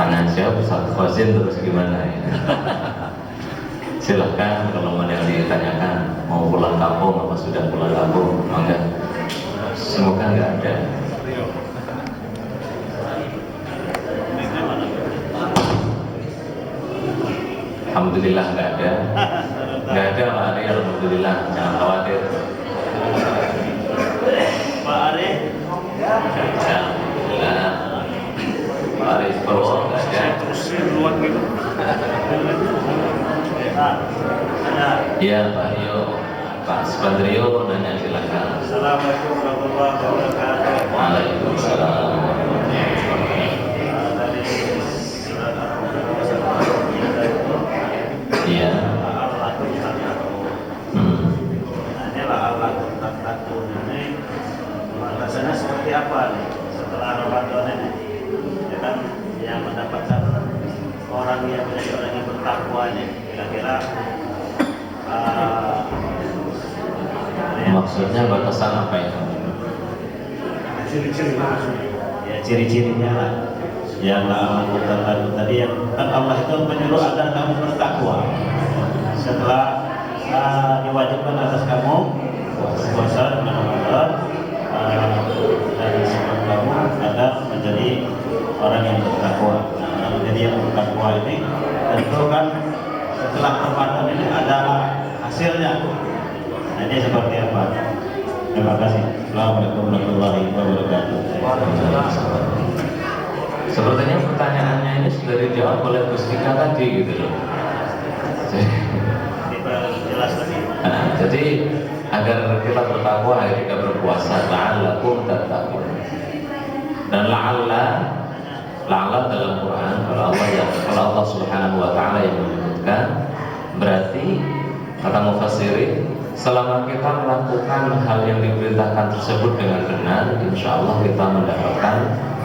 Tangan siapa? Ustaz Khazin terus gimana ya? Silahkan kalau ada yang ditanyakan, mau pulang kampung apa sudah pulang kampung? Maka semoga nggak ada. Alhamdulillah nggak ada Pak Ari, alhamdulillah, jangan khawatir. Pak Ari, Alhamdulillah. Pak Ari Purwo nggak ada. terus duluan gitu. Iya Pak Rio, Pak Subandrio nanya silakan. Assalamualaikum warahmatullahi wabarakatuh. Waalaikumsalam. Iya. Rasanya seperti apa nih setelah Ramadan ini? Ya kan, yang mendapatkan orang yang menjadi orang yang bertakwa nih, kira-kira Maksudnya batasan apa itu? ya ciri-cirinya lah. Yang tadi yang kan Allah itu menyuruh agar kamu bertakwa. Setelah diwajibkan atas kamu puasa bulan Ramadan, dan sifat kamu agar menjadi orang yang bertakwa. Nah, menjadi yang bertakwa ini tentu kan setelah Ramadan ini ada hasilnya. Nah, ini seperti apa? Terima kasih. Assalamualaikum warahmatullahi wabarakatuh. Sepertinya pertanyaannya ini sudah dijawab oleh Gus Tika tadi gitu loh. Jelas tadi. Jadi agar kita bertakwa ketika berpuasa, la'allakum tattaqun. Dan la'alla dalam Quran kalau Allah Subhanahu wa taala yang menyebutkan, berarti kata mufassirin, selama kita melakukan hal yang diperintahkan tersebut dengan benar, insya Allah kita mendapatkan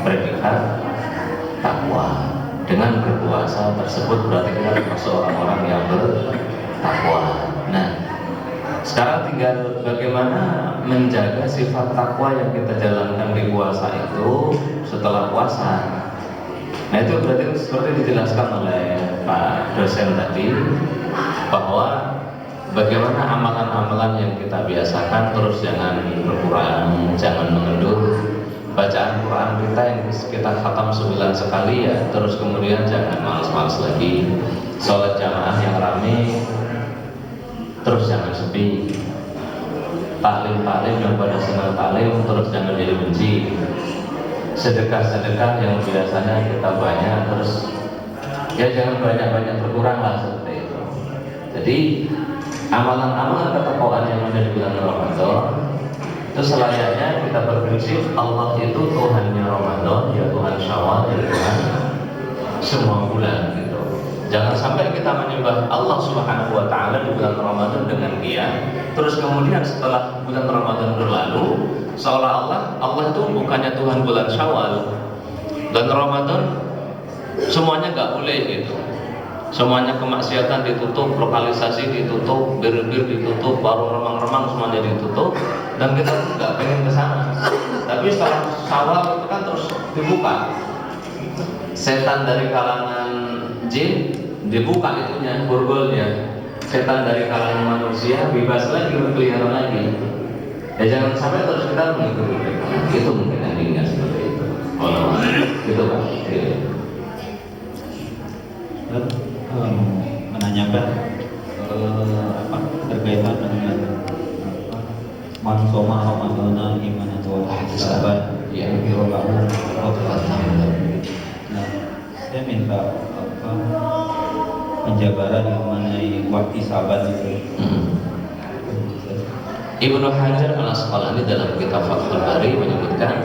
predikat takwa. Dengan berpuasa tersebut berarti kita termasuk orang-orang yang bertakwa. Nah, sekarang tinggal bagaimana menjaga sifat takwa yang kita jalankan di puasa itu setelah puasa. Nah, itu berarti seperti dijelaskan oleh Pak dosen tadi, bahwa bagaimana amalan-amalan yang kita biasakan terus jangan berkurang, jangan mengendur. Bacaan Quran kita yang kita khatam 9 sekali ya, terus kemudian jangan malas-malas lagi. Sholat jamaah yang rame, terus jangan sepi. Taklim yang pada senang taklim, terus jangan jadi benci. Sedekah-sedekah yang biasanya kita banyak, terus ya jangan banyak-banyak berkurang lah, seperti itu. Jadi amalan-amalan ketakwaan yang ada di bulan Ramadan itu selayaknya kita berprinsip Allah itu Tuhannya Ramadan, ya Tuhan Syawal, ya Tuhan semua bulan gitu. Jangan sampai kita menyembah Allah Subhanahu wa taala di bulan Ramadan dengan Dia, terus kemudian setelah bulan Ramadan berlalu seolah-olah Allah itu bukannya Tuhan bulan Syawal dan Ramadan semuanya nggak boleh gitu. Semuanya kemaksiatan ditutup, lokalisasi ditutup, bir-bir ditutup, warung remang-remang semuanya ditutup, dan kita nggak pengen ke sana. Tapi setelah Syawal itu kan terus dibuka. Setan dari kalangan jin dibuka itunya, borgolnya. Setan dari kalangan manusia bebas lagi, berkeliaran lagi. Ya jangan sampai terus kita mengikuti mereka. Itu mungkin yang diingat seperti itu. Kalau gitu Pak. Menanyakan berkaitan dengan man soma Ramadan imanan wa ihtisaban ya birolahu Nah, saya minta penjabaran mengenai waktu sahabat itu. Ibnu Hajar Al-Asqalani dalam kitab Fathul Bari menyebutkan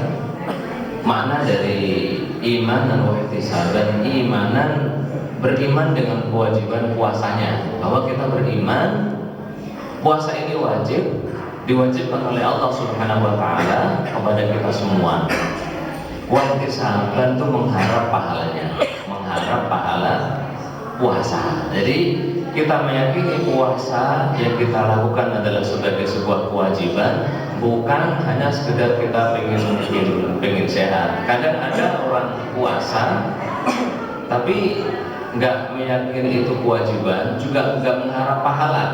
makna dari iman dan ihtisaban. Imanan beriman dengan kewajiban puasanya, bahwa kita beriman puasa ini wajib, diwajibkan oleh Allah Subhanahu wa taala kepada kita semua. Ihtisaban itu mengharap pahalanya, mengharap pahala puasa. Jadi kita meyakini puasa yang kita lakukan adalah sebagai sebuah kewajiban, bukan hanya sekedar kita pengen sehat. Kadang ada orang puasa tapi nggak meyakini itu kewajiban, juga nggak mengharap pahala.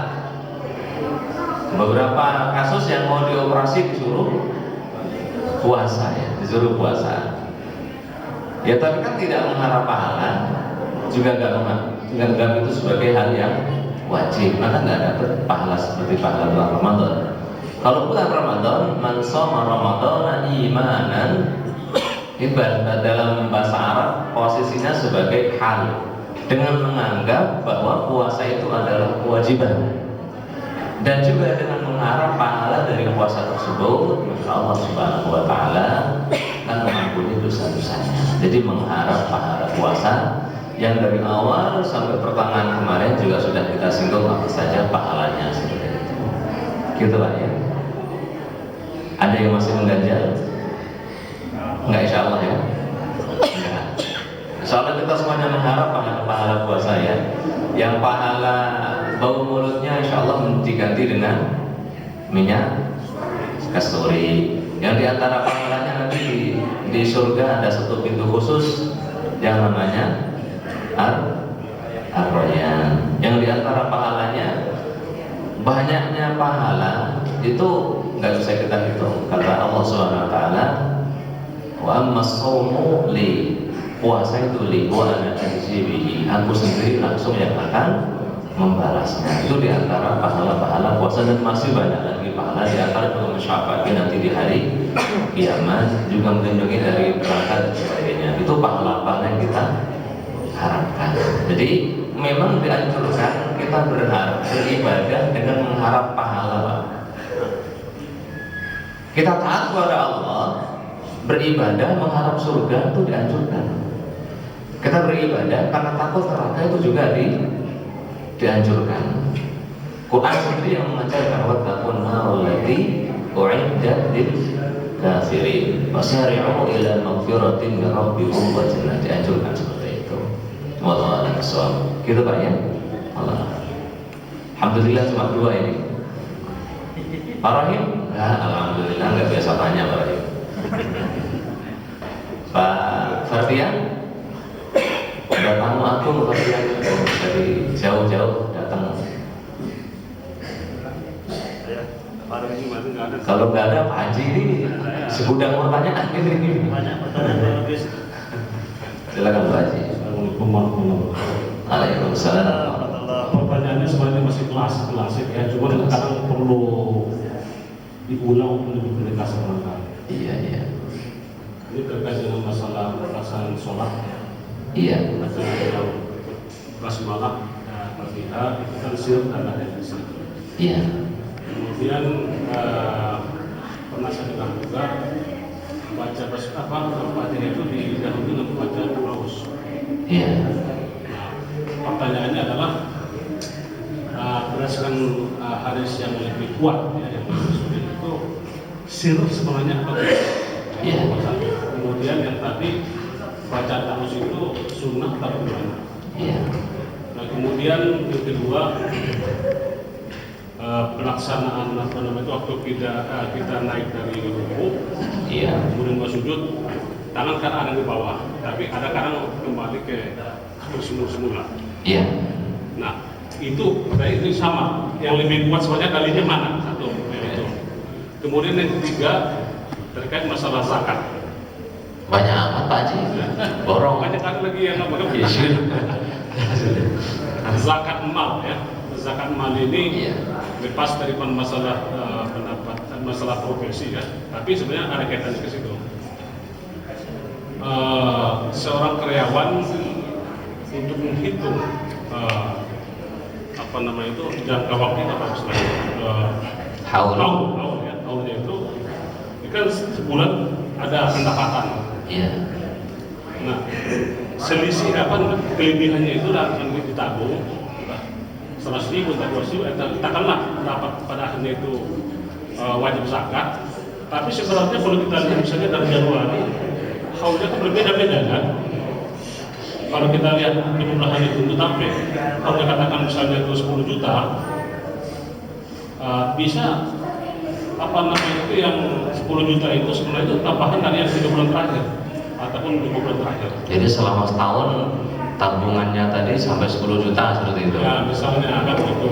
Beberapa kasus yang mau dioperasi disuruh puasa, ya, disuruh puasa. Ya tapi kan tidak mengharap pahala, juga nggak menganggap itu sebagai hal yang wajib, maka nggak dapat pahala seperti pahala bulan Ramadan. Kalau bulan Ramadan, man shoma Ramadhana imanan, ibadah dalam bahasa Arab posisinya sebagai hal, dengan menganggap bahwa puasa itu adalah kewajiban, dan juga dengan mengharap pahala dari puasa tersebut, maka Allah Subhanahu wa Ta'ala akan mengampuni dosa-dosanya. Jadi mengharap pahala puasa yang dari awal sampai pertengahan kemarin juga sudah kita singgung apa saja pahalanya seperti itu. Gitu Pak ya. Ada yang masih mengganjal? Enggak, insya Allah ya. Enggak. Insya Allah kita semuanya mengharap pahala puasa ya. Yang pahala bau mulutnya insya Allah diganti dengan minyak kasturi. Yang diantara pahalanya nanti di surga ada satu pintu khusus yang namanya Ar-Rayyan. Yang diantara pahalanya, banyaknya pahala itu nggak bisa kita hitung. Kata Allah Subhanahu Wa Taala, wa ammas shaumu li, puasa itu li wa ana ajzi bihi, aku sendiri langsung yang akan membalasnya. Itu diantara pahala-pahala puasa, dan masih banyak lagi pahala diantara untuk mensyafati nanti di hari kiamat, juga melindungi dari neraka dan sebagainya. Itu pahala-pahala yang kita harapkan. Jadi memang dianjurkan kita beribadah dengan mengharap pahala. Kita taat kepada Allah, beribadah mengharap surga itu dianjurkan. Kita beribadah karena takut neraka itu juga dianjurkan. Quran sendiri yang mengajarkan wattaqun narul lati u'iddat lil kafirin wasari'u ila maghfiratin min rabbikum wa jannatin, dianjurkan seperti itu. Wallahu a'lam bishawab. Gitu Pak ya. Allah. Alhamdulillah cuma 2 ini. Pak Rahim? Alhamdulillah nggak biasa tanya Pak Rahim. Pak Ferdian? Ada tamu agung Ferdian dari jauh-jauh datang. Kalau nggak ada Pak Haji ini segudang pertanyaan ini. Banyak pertanyaan bagus. Silakan Pak Haji. Assalamualaikum warahmatullahi wabarakatuh. Waalaikumsalam. Pertanyaannya sebenarnya masih klasik ya, cuma kadang perlu diulang untuk lebih berdekat barangkali. Iya, iya. Ini terkait dengan masalah pelaksanaan sholat. Iya. Basmalah dan Fatihah itu kan sir dan ada di situ. Iya. Kemudian pernah saya dengar juga baca Fatihah itu didahului dengan bacaan Raus. Iya. Nah, pertanyaannya adalah berdasarkan hadis yang lebih kuat ya, yang lebih sulit itu sir sebenarnya apa? Iya. Kemudian yang tadi bacaan Raus itu sunnah atau gimana? Iya. Nah kemudian yang kedua pelaksanaan itu waktu kita naik dari ruku, Iya. kemudian mau sujud, tangan kan ada di bawah, tapi ada kadang kembali ke semula. Iya. Nah itu sama, yang lebih kuat sebenarnya kalinya mana? Satu itu. Kemudian yang ketiga terkait masalah zakat. Banyak amat Pak Haji. Borong. Banyak kali lagi yang Iya, sudah. zakat mal ya. Zakat mal ini Iya. lepas dari masalah masalah profesi ya, tapi sebenarnya ada kaitannya ke situ. Seorang karyawan untuk menghitung jangka waktunya apa istilahnya? Haul ya, haulnya itu kan sebulan ada pendapatan. Iya. Nah, selisih kelebihannya itu akan ditabung 100.000 atau 200.000, katakanlah dapat pada akhirnya itu wajib zakat. Tapi sebenarnya kalau kita lihat misalnya dari Januari, haulnya kan berbeda-beda kan. Kalau kita lihat jumlah hari itu sampai, kalau kita katakan misalnya itu 10 juta, bisa itu yang 10 juta itu sebenarnya itu tambahan dari yang 3 bulan terakhir ataupun 2 bulan terakhir. Jadi selama setahun tabungannya tadi sampai 10 juta seperti itu. Ya misalnya kan gitu.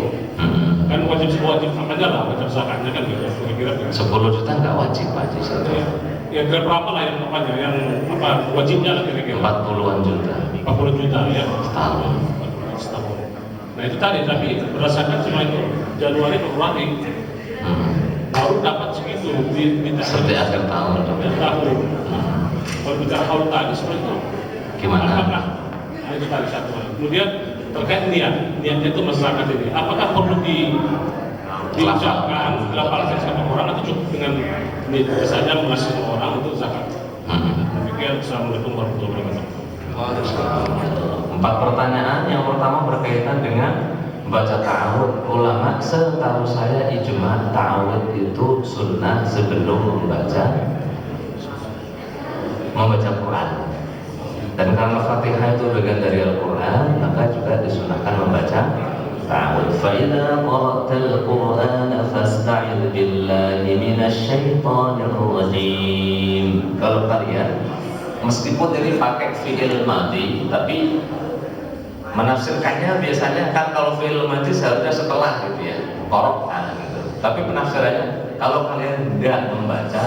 Kan wajib apanya lah, wajib zakatnya kan gitu. Kira-kira 10 juta nggak wajib Pak Haji. ya berapa lah yang apanya, yang apa wajibnya lah kira-kira 40-an juta 40 juta ya setahun. setahun. Nah itu tadi, tapi berdasarkan cuma itu Januari Februari baru dapat segitu di Seperti akhir tahun. tahun. Kalau bicara tahun tadi seperti itu Gimana? apakah nah, itu tadi satu. Kemudian terkait niatnya itu masyarakat ini, apakah perlu diucapkan dilapalkan sama orang atau cukup dengan misalnya mengasih semua orang untuk zakat? Demikian. Assalamualaikum warahmatullahi wabarakatuh. 4 pertanyaan. Yang pertama berkaitan dengan baca ta'awud. Ulama setahu saya ijma ta'awud itu sunnah sebelum membaca Quran. Dan karena Fatihah itu bagian dari Al-Quran, maka juga disunahkan membaca ta'awud. Fa'idha qara'tal Qur'ana fasta'idh billahi minasyaitonir rajim. Kalau kalian, meskipun ini pakai fi'il madhi, tapi menafsirkannya biasanya kan kalau fi'il madhi seharusnya setelah gitu ya, qara'an gitu. Tapi penafsirannya kalau kalian enggak membaca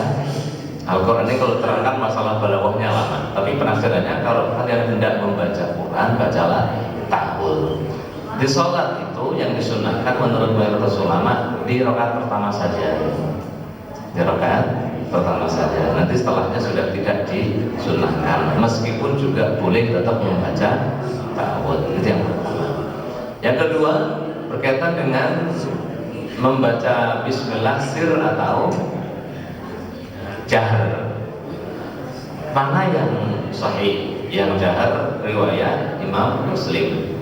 Al-Quran ini, kalau terangkan masalah balaghahnya lama, tapi penafsirannya kalau kalian hendak membaca Quran, bacalah ta'awud. Di sholat itu yang disunahkan menurut mayoritas ulama di rakaat pertama saja. Di rakaat pertama saja. Nanti setelahnya sudah tidak disunahkan. Meskipun juga boleh tetap membaca ta'awud. Itu yang pertama. Yang kedua berkaitan dengan membaca Bismillah sir atau jahar. Mana yang sahih? Yang jahar riwayat Imam Muslim.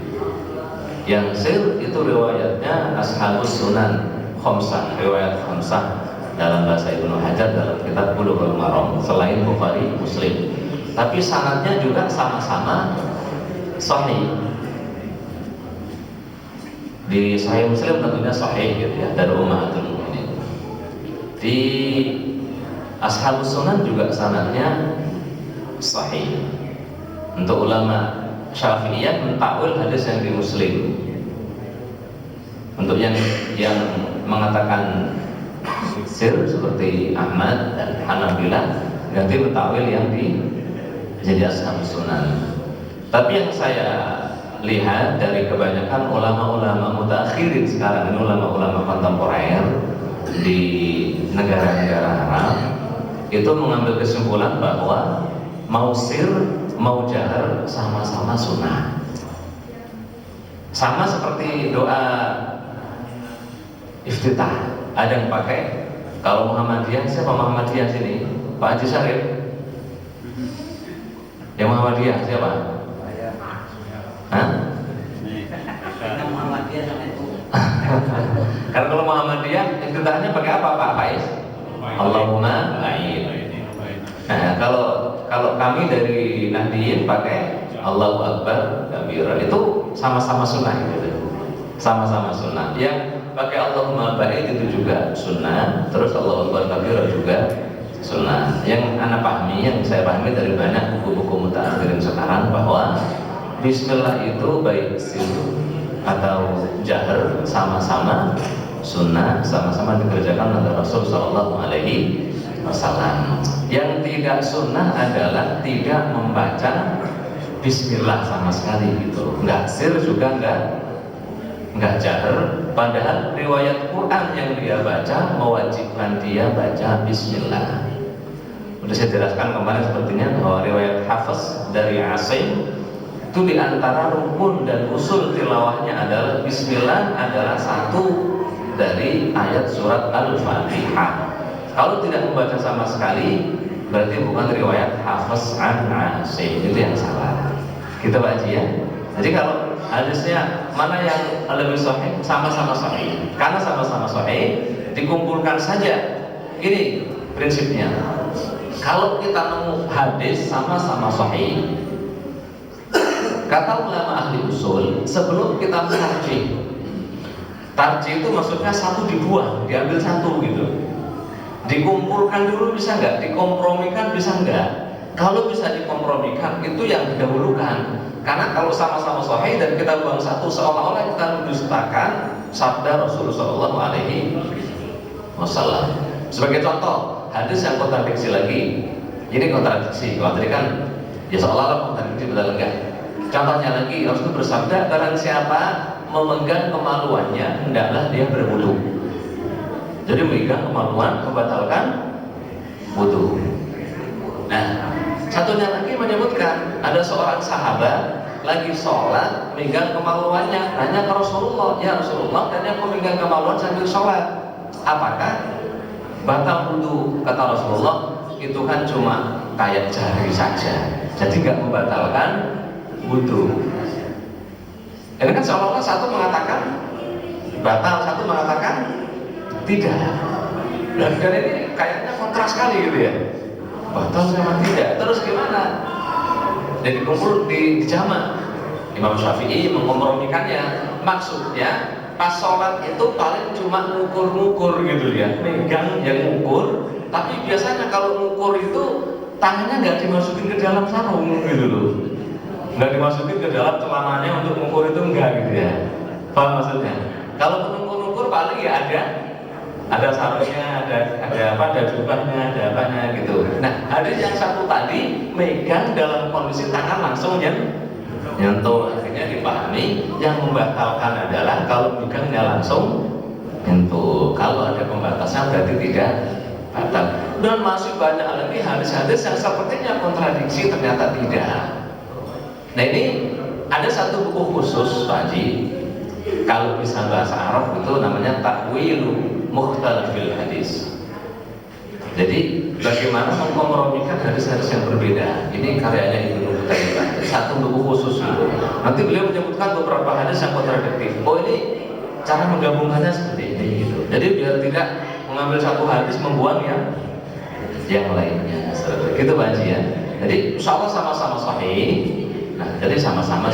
Yang sir itu riwayatnya Ashabus Sunan Khamsah, riwayat Khamsah dalam bahasa Ibnu Hajar dalam kitab Bulughul Maram selain Bukhari, Muslim. Tapi sanadnya juga sama-sama sahih. Di Sahih Muslim tentunya sahih gitu ya, dari Ummahatul Mukminin. Di Ashabus Sunan juga sanadnya sahih. Untuk ulama Syafi'iyah mentakwil hadis yang di Muslim. Untuk yang mengatakan sir seperti Ahmad dan Hanabilah ganti mentakwil yang di jadi Ashabus Sunan. Tapi yang saya lihat dari kebanyakan ulama-ulama mutaakhirin sekarang ini, ulama-ulama kontemporer di negara-negara Arab, itu mengambil kesimpulan bahwa mau sir mau jahar sama-sama sunnah. Sama seperti doa iftitah, ada yang pakai. Kalau Muhammadiyah, siapa Muhammadiyah sini? Pak Haji Syarif. Yang Muhammadiyah siapa? Hah? Karena kalau Muhammadiyah iftitahnya pakai apa Pak Faiz? Allahumma ba'id. Nah, kalau kami dari Nahdiyin pakai Allahu Akbar kabira, itu sama-sama sunnah gitu. Sama-sama sunnah. Yang pakai Allahumma ba'id itu juga sunnah, terus Allahu Akbar kabira juga sunnah. Yang anak pahami, yang saya pahami dari banyak buku-buku mutaakhirin sekarang, bahwa Bismillah itu baik sir atau jahar sama-sama sunnah, sama-sama dikerjakan oleh Rasul Shallallahu Alaihi Wasallam. Yang tidak sunnah adalah tidak membaca Bismillah sama sekali gitu. Nggak sir juga nggak jahar. Padahal riwayat Quran yang dia baca mewajibkan dia baca Bismillah. Sudah saya jelaskan kemarin sepertinya bahwa riwayat Hafiz dari Asim itu diantara rukun dan usul tilawahnya adalah Bismillah adalah satu dari ayat surat Al-Fatihah. Kalau tidak membaca sama sekali berarti bukan riwayat Hafiz an Asim, itu yang salah. Kita baca ya. Jadi kalau hadisnya mana yang lebih sahih, sama-sama sahih. Karena sama-sama sahih, dikumpulkan saja. Ini prinsipnya. Kalau kita nemu hadis sama-sama sahih, kata ulama ahli usul, sebelum kita tarjih itu maksudnya satu dibuang, diambil satu gitu. Dikumpulkan dulu bisa nggak? Dikompromikan bisa nggak? Kalau bisa dikompromikan itu yang didahulukan. Karena kalau sama-sama sahih dan kita buang satu, seolah-olah kita mendustakan sabda Rasulullah Shallallahu Alaihi Wasallam. Sebagai contoh, hadis yang kontradiksi lagi. Ini kontradiksi. Kalau tadi kan ya seolah-olah kontradiksi, betul enggak? Contohnya lagi, Rasul bersabda, barang siapa memegang kemaluannya, hendaklah dia berwudu. Jadi memegang kemaluan membatalkan wudu. Nah, satunya lagi menyebutkan ada seorang sahabat lagi sholat memegang kemaluannya, nanya ke Rasulullah, ya Rasulullah, dan aku memegang kemaluan sambil sholat, apakah batal wudu? Kata Rasulullah, itu kan cuma kayak jari saja, jadi nggak membatalkan wudu. Ini kan seolah-olah satu mengatakan batal, satu mengatakan tidak. Dan ini kayaknya kontras sekali gitu ya, batal sama tidak. Terus gimana? Jadi kumpul di jamak. Imam Syafi'i mengkompromikannya. Maksudnya pas sholat itu paling cuma ngukur-ngukur gitu ya, megang yang ngukur. Tapi biasanya kalau ngukur itu tangannya nggak dimasukin ke dalam sarung gitu loh, nggak dimasukin ke dalam celananya untuk ngukur itu, enggak gitu ya. Paham maksudnya? Kalau ngukur-ngukur paling ya ada sarungnya, ada jubahnya, ada apanya gitu. Nah, hadis yang satu tadi megang dalam kondisi tangan langsung nyentuh, akhirnya dipahami yang membatalkan adalah kalau megangnya langsung nyentuh. Kalau ada pembatasan berarti tidak batal. Dan masih banyak lagi hadis-hadis yang sepertinya kontradiksi, ternyata tidak. Nah, ini ada satu buku khusus Pak Haji, kalau bisa bahasa Arab itu namanya Ta'wilu Mukhtalifil Hadis. Jadi bagaimana mengkompromikan hadis-hadis yang berbeda. Ini karyanya Ibnu Qutaibah, satu buku khusus itu. Nanti beliau menyebutkan beberapa hadis yang kontradiktif. Oh, ini cara menggabungkannya seperti ini gitu. Jadi biar tidak mengambil satu hadis membuang yang lainnya. Seperti itu Pak Haji ya. Jadi insya Allah sama-sama sahih. Nah, jadi sama-sama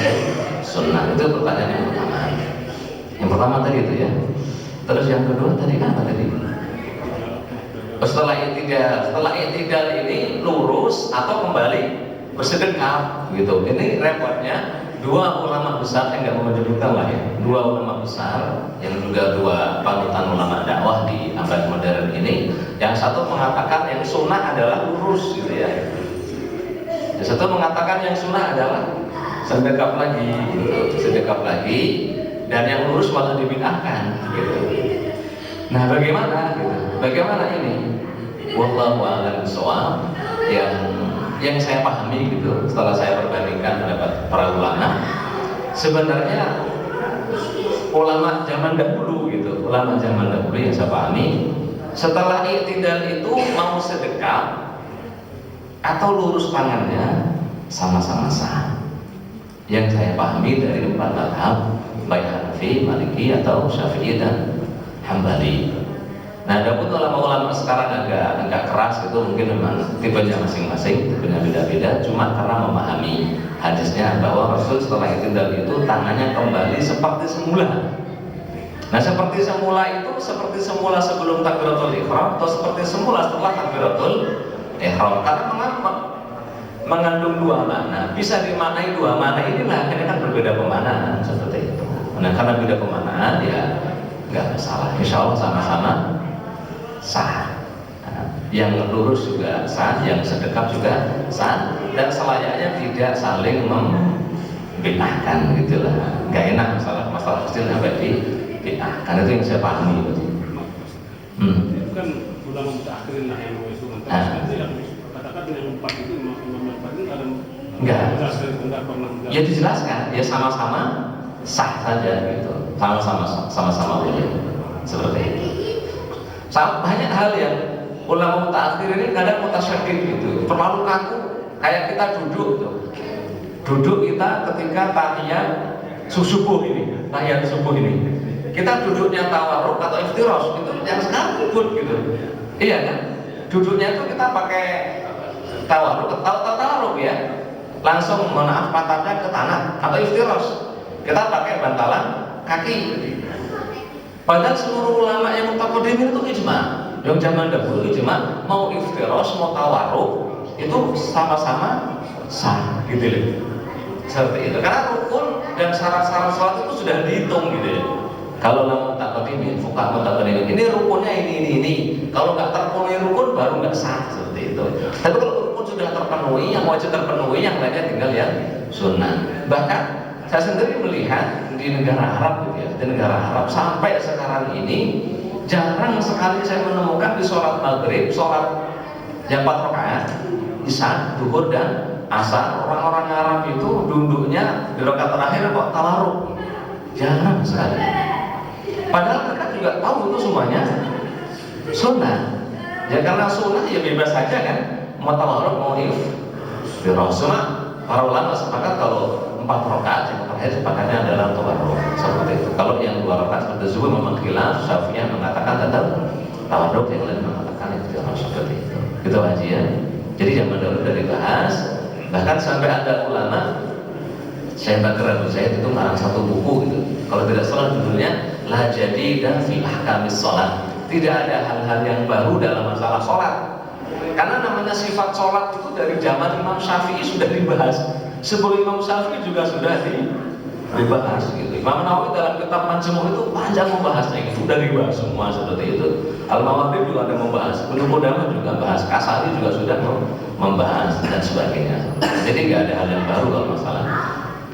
sunnah. Itu pertanyaan yang pertama. Yang pertama tadi itu ya. Terus yang kedua tadi apa tadi? Setelah i'tidal ini lurus atau kembali bersedekap gitu. Ini repotnya dua ulama besar, yang nggak mau menyebutkan lah ya. Dua ulama besar yang juga dua panutan ulama dakwah di abad modern ini. Yang satu mengatakan yang sunnah adalah lurus gitu ya. Yang satu mengatakan yang sunnah adalah sedekap lagi gitu. Sedekap lagi. Dan yang lurus malah dibid'ahkan gitu. Nah, bagaimana gitu? Bagaimana ini? Wallahu a'lam bishawab. Yang saya pahami gitu, setelah saya perbandingkan pendapat para ulama, sebenarnya ulama zaman dahulu gitu, ulama zaman dahulu yang saya pahami, setelah i'tidal itu mau sedekap atau lurus tangannya sama-sama sah. Yang saya pahami dari empat mazhab, baik Hanafi, Maliki atau Syafi'i dan Hambali. Nah, adapun ulama-ulama sekarang agak keras itu, mungkin memang tipenya masing-masing, tipenya beda-beda. Cuma karena memahami hadisnya bahwa Rasul setelah i'tidal itu tangannya kembali seperti semula. Nah, seperti semula itu seperti semula sebelum takbiratul ihram atau seperti semula setelah takbiratul ihram. Karena mengandung dua makna, bisa dimaknai dua makna inilah, akhirnya kan berbeda pemaknaan seperti itu. Nah, karena beda pemaknaan ya nggak masalah, insya Allah sama-sama sah. Nah, yang lurus juga sah, yang sedekap juga sah, dan selayaknya tidak saling membid'ahkan gitulah. Nggak enak masalah kecil sampai dibid'ahkan, itu yang saya pahami. Itu kan ulama mutaakhirin lah yang mengusulkan. Tapi yang katakan yang empat itu Imam Empat itu ada enggak pernah. Ya dijelaskan, ya sama-sama sah saja gitu, sama-sama boleh seperti itu. Banyak hal yang ulama mutaakhir ini kadang mutasyadid gitu, terlalu kaku, kayak kita duduk kita ketika tahiyat subuh ini, kita duduknya tawarruk atau iftirosh itu yang sekarang ribut gitu, iya kan? Duduknya itu kita pakai tawarruk ya, langsung pantatnya ke tanah, atau iftirosh kita pakai bantalan kaki. Padahal seluruh ulama yang mutaqaddimin itu ijma. Yang zaman dahulu ijma, mau iftirosh, mau tawarruk, itu sama-sama sah gitu loh. Seperti itu. Karena rukun dan syarat-syarat sholat itu sudah dihitung gitu ya. Kalau lama mutaqaddimin, fuqaha mutaqaddimin, ini rukunnya ini. Kalau nggak terpenuhi rukun baru nggak sah seperti itu. Tapi kalau rukun sudah terpenuhi, yang wajib terpenuhi, yang lainnya tinggal yang sunnah. Bahkan saya sendiri melihat di negara Arab gitu ya, di negara Arab sampai sekarang ini jarang sekali saya menemukan di sholat maghrib, sholat yang 4 rakaat, isya, duhur dan asar, orang-orang Arab itu duduknya di rakaat terakhir kok tawarruk. Jarang sekali. Padahal mereka juga tahu itu semuanya sunnah. Ya karena sunnah ya bebas saja kan. Mau tawarruk mau sunnah. Para ulama sepakat kalau 4 rakaat yang terakhir sepakatnya adalah tawarruk seperti itu. Kalau yang 2 rakaat seperti zuhur memang khilaf, Syafi'iyah mengatakan tetap tawarruk, yang lain mengatakan itu seperti itu. Gitu aja ya. Jadi zaman dahulu sudah dibahas. Bahkan sampai ada ulama, saya baca Abu Zaid itu ngarang satu buku gitu. Kalau tidak salah judulnya La Jadidan fi Ahkamis Sholat. Tidak ada hal-hal yang baru dalam masalah sholat. Karena namanya sifat sholat itu dari zaman Imam Syafi'i sudah dibahas. Sebelum Imam Syafi'i juga sudah dibahas gitu. Imam Nawawi dalam kitab Majmu' itu panjang membahasnya, itu sudah dibahas semua seperti itu. Al-Mawardi juga ada membahas, Ibnu Qudamah juga bahas, Kasali juga sudah membahas dan sebagainya. Jadi nggak ada hal yang baru kalau masalah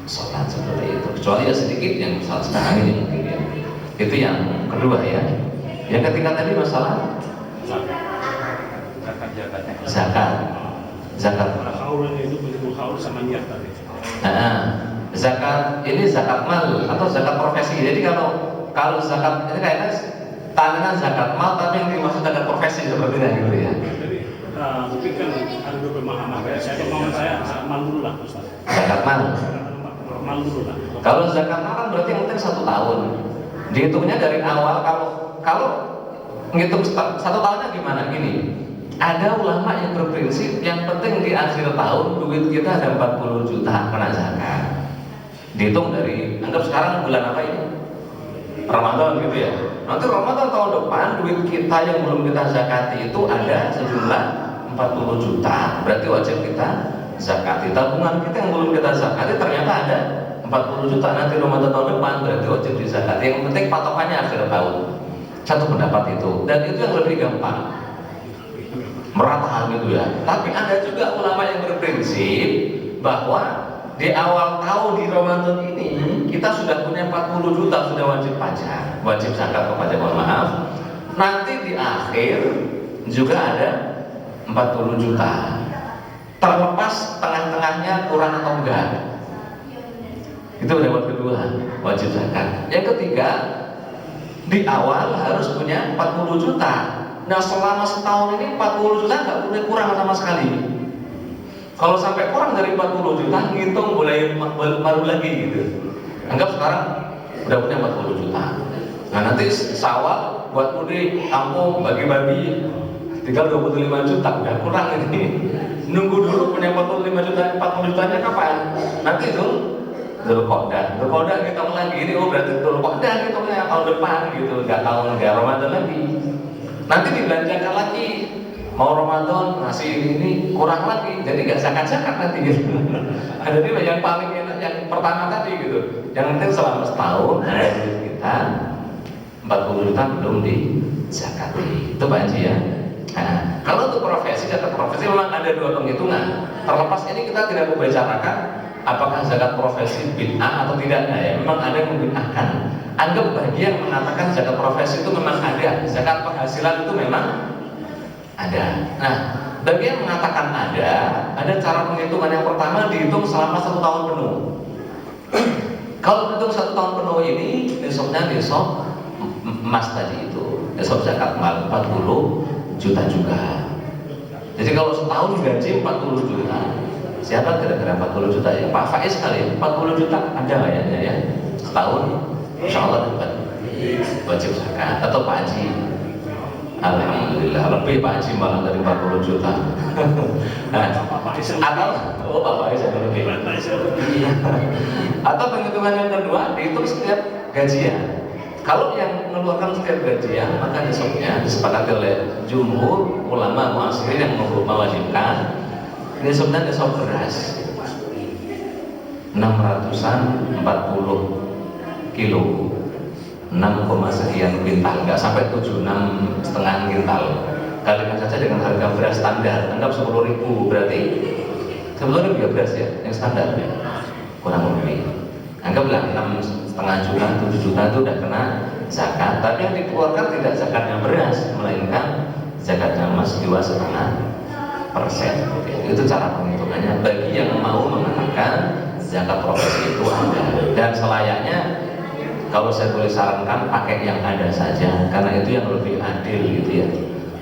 sholat seperti itu. Kecuali ya sedikit yang saat sekarang ini mungkin ya. Itu yang kedua ya. Yang ketiga tadi masalah zakat. Haulnya itu bentuk haul sama niat tadi. Zakat ini zakat mal atau zakat profesi. Jadi kalau zakat ini kayaknya tandanya zakat mal, tapi yang dimaksud zakat profesi sepertinya gitu ya. Jadi mungkin kan ada dua pemahaman. Pemahaman saya zakat mal dulu lah, Ustaz. Zakat mal. Mal dulu lah. Kalau zakat mal kan berarti yang penting 1 tahun. Dihitungnya dari awal. Kalau ngitung 1 tahunnya gimana? Gini. Ada ulama yang berprinsip yang penting di akhir tahun duit kita ada 40 juta kena zakat. Dihitung dari, anggap sekarang bulan apa ini? Ramadan gitu ya. Nanti Ramadan tahun depan duit kita yang belum kita zakati itu ada sejumlah 40 juta. Berarti wajib kita zakati. Tabungan kita yang belum kita zakati ternyata ada 40 juta. Nanti Ramadan tahun depan berarti wajib dizakati. Yang penting patokannya akhir tahun. Satu pendapat itu. Dan itu yang lebih gampang. Meratakan gitu ya. Tapi ada juga ulama yang berprinsip bahwa di awal tahun di Ramadan ini kita sudah punya 40 juta sudah wajib pajak, wajib zakat pajak, mohon maaf. Nanti di akhir juga ada 40 juta. Terlepas tengah-tengahnya kurang atau enggak. Itu pendapat kedua, wajib zakat. Yang ketiga, di awal harus punya 40 juta. Nah selama setahun ini 40 juta nggak boleh kurang sama sekali. Kalau sampai kurang dari 40 juta, ngitung boleh baru lagi gitu. Anggap sekarang udah punya 40 juta. Nah nanti Syawal buat mudik, kampung, bagi-bagi tinggal 25 juta, udah kurang ini. Nunggu dulu punya 45 juta, 40 jutanya kapan? Nanti itu Dzulqa'dah ngitung lagi. Ini berarti Dzulqa'dah ngitungnya tahun depan gitu, nggak Ramadan lagi. Nanti dibelanjakan lagi, mau Ramadan ngasih ini kurang lagi, jadi nggak zakat nanti gitu. Jadi yang paling enak yang pertama tadi gitu. Yang penting selama setahun ada duit kita 40 juta belum dizakati. Itu Pak Haji ya. Nah, kalau untuk profesi, zakat profesi memang ada 2 penghitungan. Terlepas ini kita tidak membicarakan apakah zakat profesi bid'ah atau tidak. Nah, ya, memang ada yang membid'ahkan. Anggap bagi yang mengatakan zakat profesi itu memang ada, zakat penghasilan itu memang ada. Nah, bagi yang mengatakan ada cara penghitungan. Yang pertama dihitung selama 1 tahun penuh. Kalau dihitung 1 tahun penuh ini, nisabnya nisab emas tadi itu, nisab zakat mal 40 juta juga. Jadi kalau setahun gaji 40 juta, siapa kira-kira 40 juta ya? Pak Faiz kali 40 juta ada kayaknya ya setahun. Insya Allah dapat wajib zakat. Atau Pak Haji, alhamdulillah lebih Pak Haji malah dari 40 juta. Atau Pak Faiz ada lebih. Atau penghitungan yang kedua dihitung setiap gajian. Kalau yang mengeluarkan setiap gajian, maka nisabnya disepakati oleh jumhur ulama mu'asirin yang mewajibkan Ini sebenarnya sop beras 600-an 40 kilo 6, sekian kuintal, nggak sampai 76,5 kuintal. Kalikan saja dengan harga beras standar, anggap 10.000, berarti 10.000 ya beras ya, yang standar ya, kurang lebih. Anggaplah 6,5 juta, 7 juta itu udah kena zakat. Tapi yang dikeluarkan tidak zakatnya beras, melainkan zakatnya emas 2,5%. Itu cara penghitungannya bagi yang mau mengatakan zakat profesi itu ada. Dan selayaknya kalau saya boleh sarankan pakai yang ada saja, karena itu yang lebih adil gitu ya.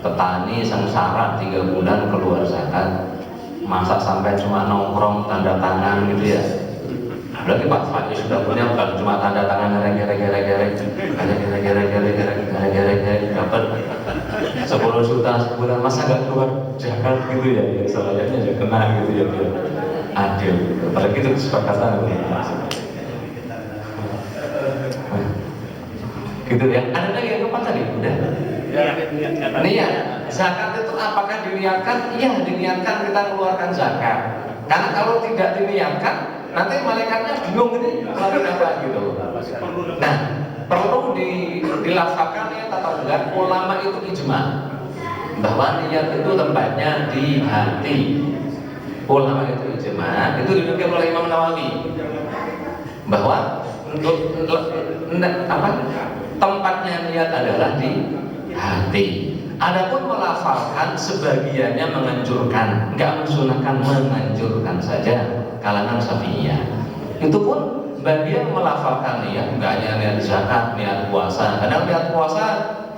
Petani sengsara 3 bulan keluar zakat, masa sampai cuma nongkrong tanda tangan gitu ya. Berarti Pak Fadi sudah punya bukan cuma tanda tangan gerek dapat 10 juta sebulan, masa nggak keluar zakat gitu ya? Ya selayaknya ya kena gitu ya, biar adil. Apalagi itu kesepakatan gitu ya. Ada lagi yang keempat tadi? Udah? Niat. Zakat itu apakah diniatkan? Iya, diniatkan kita keluarkan zakat. Karena kalau tidak diniatkan, nanti malaikatnya bingung ini lalu apa gitu. Nah, perlu dilafalkan niat atau enggak? Ulama itu ijma bahwa niat itu tempatnya di hati. Ulama itu ijma, itu dinukil oleh Imam Nawawi bahwa untuk tempatnya niat adalah di hati. Adapun melafalkan sebagiannya menganjurkan, enggak mensunahkan, menganjurkan saja kalangan Syafi'iyah. Itu pun bagian melafalkan niat, enggak hanya niat zakat, niat puasa. Kadang niat puasa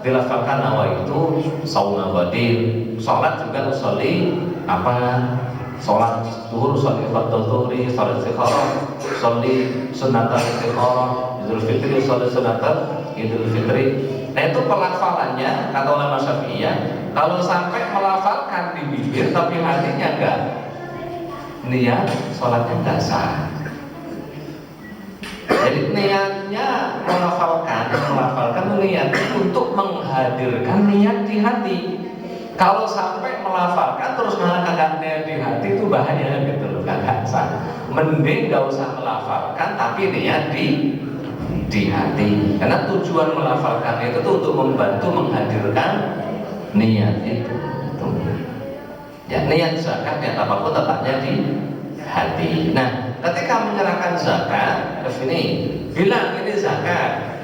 dilafalkan nawaitu sauma ghadin, salat juga usolli salat zuhur, usolli fardhu zuhri, salat istikharah, usolli sunnatul istikharah, Idul Fitri, usolli sunnatul Idul Fitri. Nah itu pelafalannya kata ulama Syafi'iyah. Kalau sampai melafalkan di bibir tapi hatinya enggak niat, sholatnya enggak sah. Jadi niatnya melafalkan niat untuk menghadirkan niat di hati. Kalau sampai melafalkan terus malah kagak niat di hati, itu bahaya gitu loh, kagak sah. Mending enggak usah melafalkan tapi niat di hati. Karena tujuan melafalkan itu tuh untuk membantu menghadirkan niat itu. Ya, niat zakat, niat apapun letaknya di hati. Nah, ketika menyerahkan zakat ke sini, bilang ini zakat.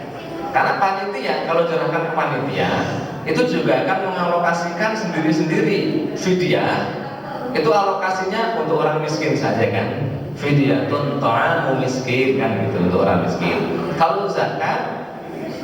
Karena panitia kalau serahkan ke panitia itu juga akan mengalokasikan sendiri-sendiri. Fidyah itu alokasinya untuk orang miskin saja kan. Fidyatun ta'amu miskin kan gitu, untuk orang miskin. Kalau zakat,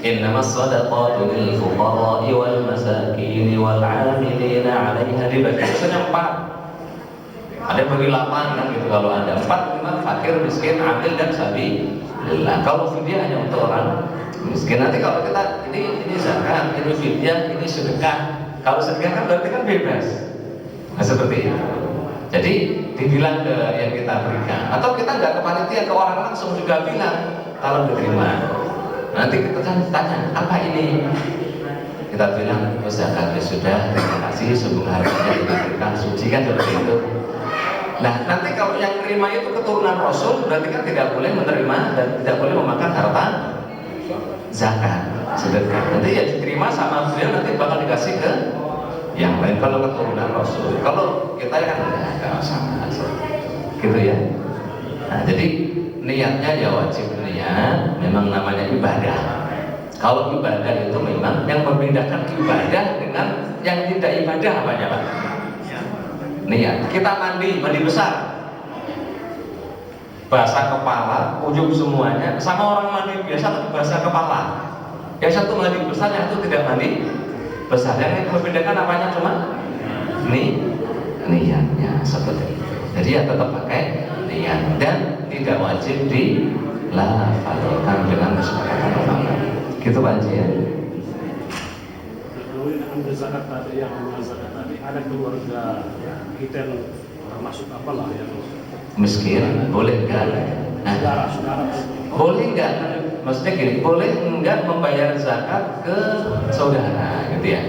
innamas shadaqatu lil fuqara'i wal masakin wal 'amilina 'alaiha, dibagi misalnya 4. Ada bagi 8 kan gitu, kalau ada 4, 5 fakir, miskin, amil dan sabilillah. Kalau fidyah hanya untuk orang miskin. Nanti kalau kita ini zakat, ini fidyah, ini sedekah. Kalau sedekah kan berarti kan bebas. Nah, seperti itu. Jadi dibilang ke yang kita berikan, atau kita nggak ke panitia, ke orang langsung juga bilang kalau diterima. Nanti kita tanya apa ini, kita bilang zakat ya sudah, terima kasih, sungguh harganya diberikan suci kan seperti itu. Nah nanti kalau yang terima itu keturunan Rasul, berarti kan tidak boleh menerima dan tidak boleh memakan harta zakat sedekah. Nanti ya diterima sama beliau, nanti bakal dikasih ke yang lain kalau keturunan Rasul. Kalau kita kan enggak sama gitu ya. Nah jadi niatnya ya wajib niat, memang namanya ibadah. Kalau ibadah itu memang yang membedakan ibadah dengan yang tidak ibadah apanya Pak? Niat. Kita mandi besar, basah kepala, ujung semuanya, sama orang mandi biasa tapi basah kepala. Yang satu mandi besar, yang satu tidak mandi besar. Yang membedakan apanya cuma niatnya seperti itu. Jadi ya tetap pakai niat dan tidak wajib dilafalkan dengan kesepakatan ulama. Gitu Pak Haji ya. Ambil zakat tadi, yang ambil zakat tadi ada keluarga kita yang termasuk apalah yang miskin, boleh enggak? Nah, saudara. Boleh enggak? Maksudnya gini, boleh enggak membayar zakat ke saudara gitu ya?